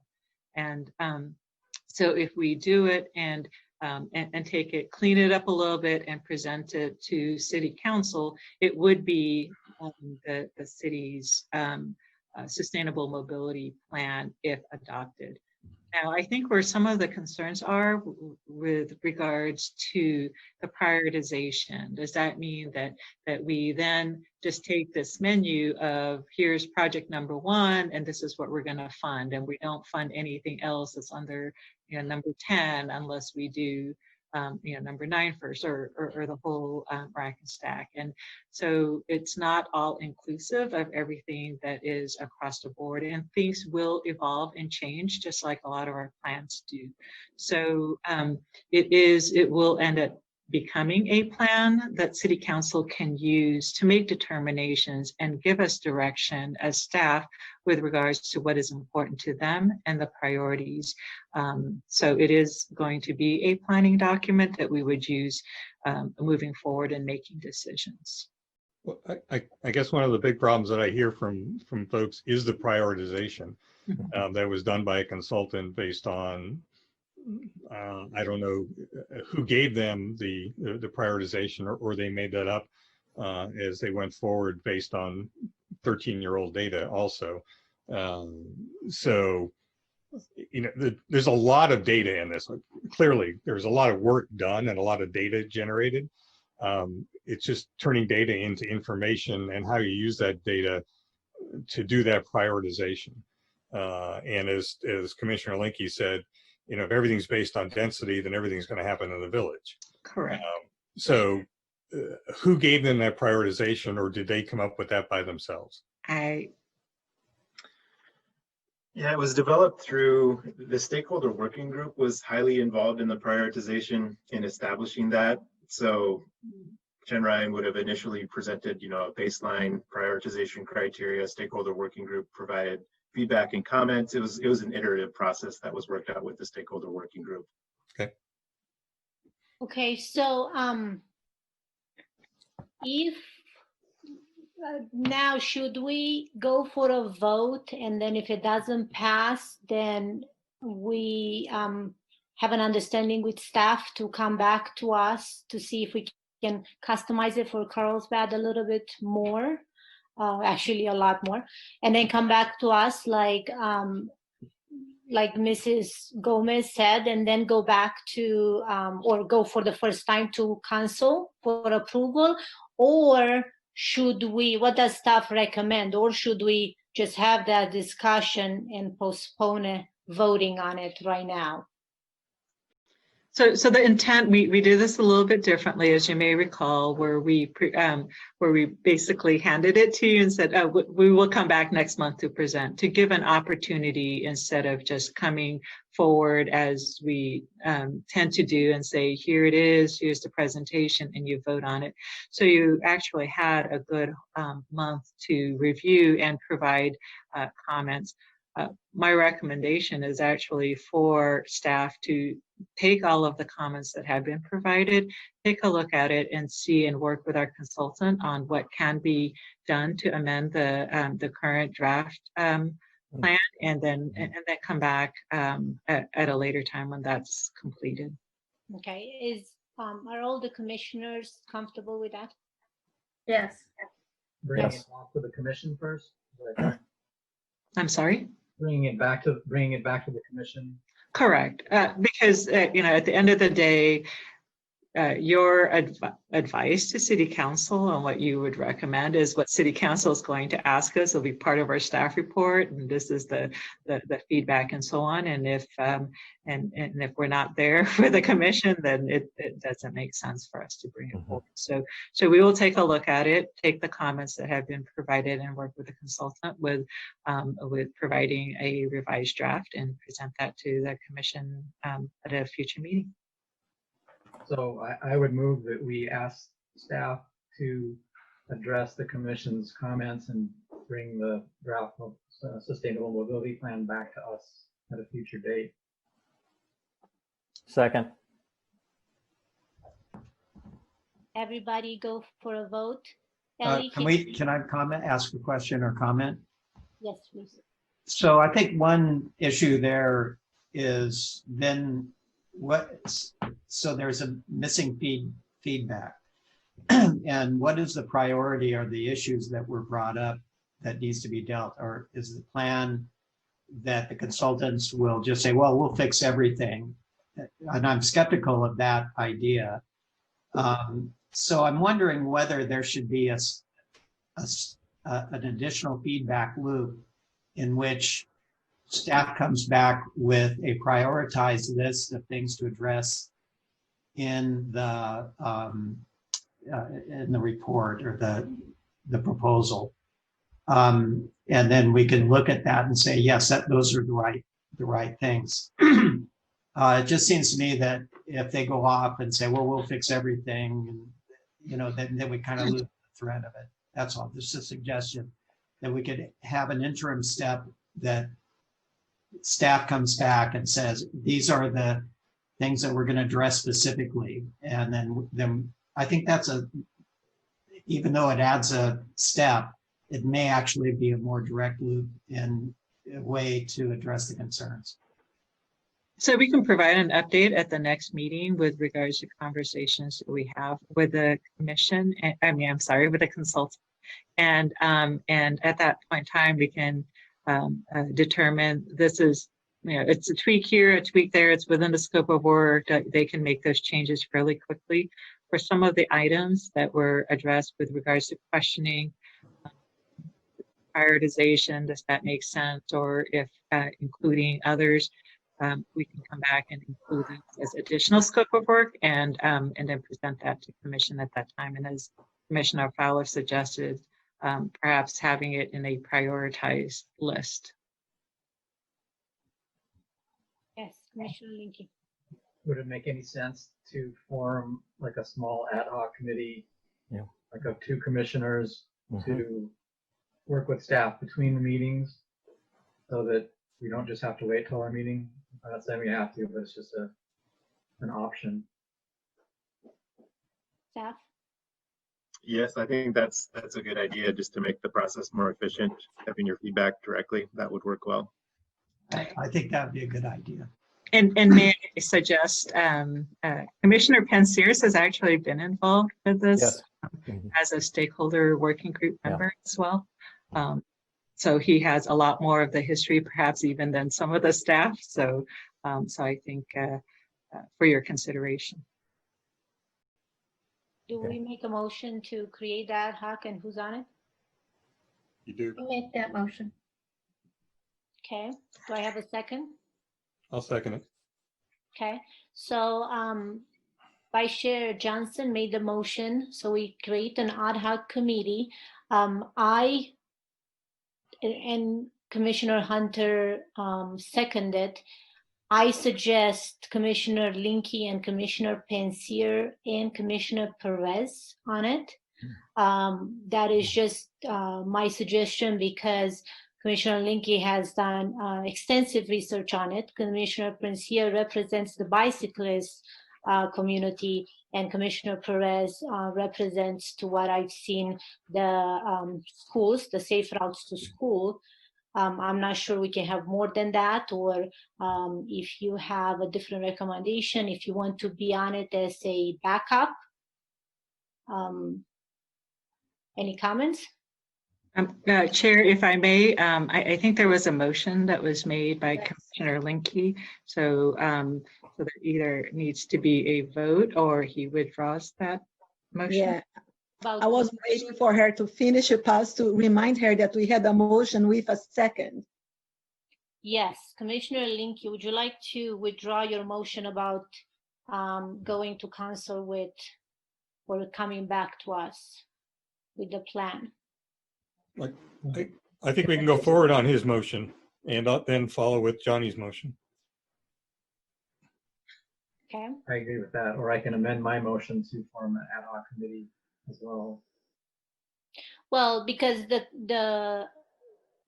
And so if we do it and take it, clean it up a little bit and present it to City Council, it would be the city's sustainable mobility plan if adopted. Now, I think where some of the concerns are with regards to the prioritization, does that mean that we then just take this menu of here's project number 1 and this is what we're going to fund, and we don't fund anything else that's under number 10 unless we do number 9 first, or the whole rack and stack. And so it's not all inclusive of everything that is across the board, and things will evolve and change just like a lot of our plans do. So it will end up becoming a plan that City Council can use to make determinations and give us direction as staff with regards to what is important to them and the priorities. So it is going to be a planning document that we would use moving forward in making decisions. Well, I guess one of the big problems that I hear from folks is the prioritization that was done by a consultant based on I don't know who gave them the prioritization, or they made that up as they went forward based on 13-year-old data also. So, there's a lot of data in this. Clearly, there's a lot of work done and a lot of data generated. It's just turning data into information and how you use that data to do that prioritization. And as Commissioner Linke said, if everything's based on density, then everything's going to happen in the village. Correct. So who gave them that prioritization, or did they come up with that by themselves? Yeah, it was developed through the stakeholder working group was highly involved in the prioritization in establishing that. So Jen Ryan would have initially presented, a baseline prioritization criteria. Stakeholder working group provided feedback and comments. It was an iterative process that was worked out with the stakeholder working group. Okay, so if now should we go for a vote, and then if it doesn't pass, then we have an understanding with staff to come back to us to see if we can customize it for Carlsbad a little bit more, actually a lot more, and then come back to us like like Mrs. Gomez said, and then go back to, or go for the first time to council for approval? Or should we, what does staff recommend? Or should we just have that discussion and postpone voting on it right now? So the intent, we do this a little bit differently, as you may recall, where we basically handed it to you and said, oh, we will come back next month to present, to give an opportunity instead of just coming forward as we tend to do and say, here it is, here's the presentation, and you vote on it. So you actually had a good month to review and provide comments. My recommendation is actually for staff to take all of the comments that have been provided, take a look at it and see and work with our consultant on what can be done to amend the current draft plan, and then come back at a later time when that's completed. Okay, are all the commissioners comfortable with that? Yes. Bring it back to the commission first. I'm sorry? Bringing it back to the commission. Correct, because you know, at the end of the day, your advice to City Council on what you would recommend is what City Council is going to ask us. It'll be part of our staff report, and this is the feedback and so on. And if if we're not there for the commission, then it doesn't make sense for us to bring it forward. So we will take a look at it, take the comments that have been provided, and work with the consultant with providing a revised draft and present that to the commission at a future meeting. So I would move that we ask staff to address the commission's comments and bring the draft of sustainable mobility plan back to us at a future date. Second. Everybody go for a vote. Can I ask a question or comment? Yes, please. So I think one issue there is then so there's a missing feedback. And what is the priority or the issues that were brought up that needs to be dealt? Or is the plan that the consultants will just say, well, we'll fix everything? And I'm skeptical of that idea. So I'm wondering whether there should be an additional feedback loop in which staff comes back with a prioritized list of things to address in the report or the proposal, and then we can look at that and say, yes, those are the right things. It just seems to me that if they go off and say, well, we'll fix everything, and then we kind of lose the thread of it. That's all. Just a suggestion that we could have an interim step that staff comes back and says, these are the things that we're going to address specifically. And then I think that's even though it adds a step, it may actually be a more direct loop in a way to address the concerns. So we can provide an update at the next meeting with regards to conversations that we have with the commission, with the consultant. And at that point in time, we can determine this is, it's a tweak here, a tweak there, it's within the scope of work. They can make those changes fairly quickly. For some of the items that were addressed with regards to questioning, prioritization, does that make sense? Or if including others, we can come back and include it as additional scope of work and then present that to commission at that time. And as Commissioner Fowler suggested, perhaps having it in a prioritized list. Yes, Commissioner Linke. Would it make any sense to form like a small ad hoc committee, like of 2 commissioners to work with staff between the meetings so that we don't just have to wait till our meeting? I'm not saying we have to, but it's just an option. Staff? Yes, I think that's a good idea, just to make the process more efficient. Having your feedback directly, that would work well. I think that would be a good idea. And may I suggest, Commissioner Pensears has actually been involved with this as a stakeholder working group member as well. So he has a lot more of the history, perhaps even than some of the staff. So, so I think for your consideration. Do we make a motion to create that ad hoc and who's on it? You do. You make that motion. Okay, do I have a second? I'll second it. Okay, so Vice Chair Johnson made the motion, so we create an ad hoc committee. I and Commissioner Hunter seconded. I suggest Commissioner Linke and Commissioner Pensier and Commissioner Perez on it. That is just my suggestion because Commissioner Linke has done extensive research on it. Commissioner Pensier represents the bicyclist community, and Commissioner Perez represents, to what I've seen, the schools, the safe routes to school. I'm not sure we can have more than that, or if you have a different recommendation, if you want to be on it as a backup. Any comments? Chair, if I may, I think there was a motion that was made by Commissioner Linke. So, so there either needs to be a vote or he withdraws that motion. Yeah, I was waiting for her to finish a pass to remind her that we had a motion with a second. Yes, Commissioner Linke, would you like to withdraw your motion about going to council with, or coming back to us with the plan? Like, I think we can go forward on his motion and then follow with Johnny's motion. Okay. I agree with that, or I can amend my motion to form an ad hoc committee as well. Well, because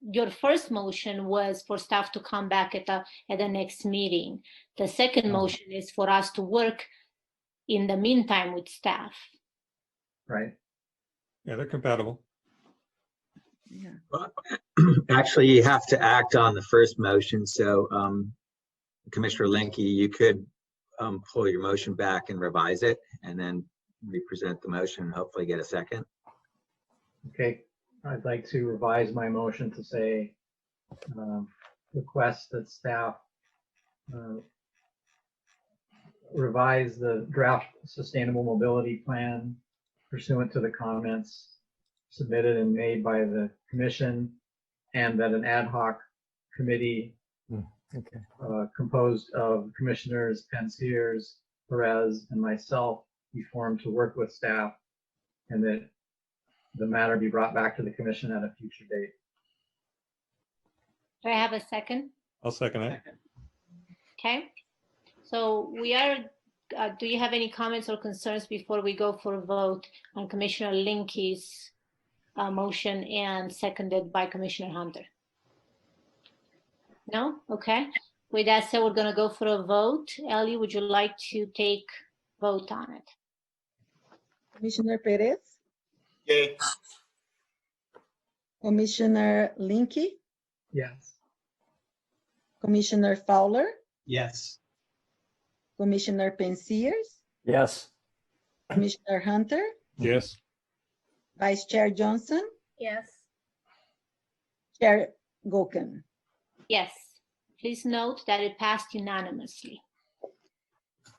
your first motion was for staff to come back at the next meeting. The second motion is for us to work in the meantime with staff. Right. Yeah, they're compatible. Yeah. Well, actually, you have to act on the first motion. So Commissioner Linke, you could pull your motion back and revise it and then represent the motion and hopefully get a second. Okay, I'd like to revise my motion to say request that staff revise the draft sustainable mobility plan pursuant to the comments submitted and made by the commission, and that an ad hoc committee composed of Commissioners Pensiers, Perez, and myself be formed to work with staff, and that the matter be brought back to the commission at a future date. Do I have a second? I'll second it. Okay. So we are, do you have any comments or concerns before we go for a vote on Commissioner Linke's motion and seconded by Commissioner Hunter? No? Okay. With that said, we're going to go for a vote. Ellie, would you like to take vote on it? Commissioner Perez, Yay. Commissioner Linke, Yes. Commissioner Fowler, Yes. Commissioner Pensiers, Yes. Commissioner Hunter, Yes. Vice Chair Johnson, Yes. Chair Goken. Yes. Please note that it passed unanimously.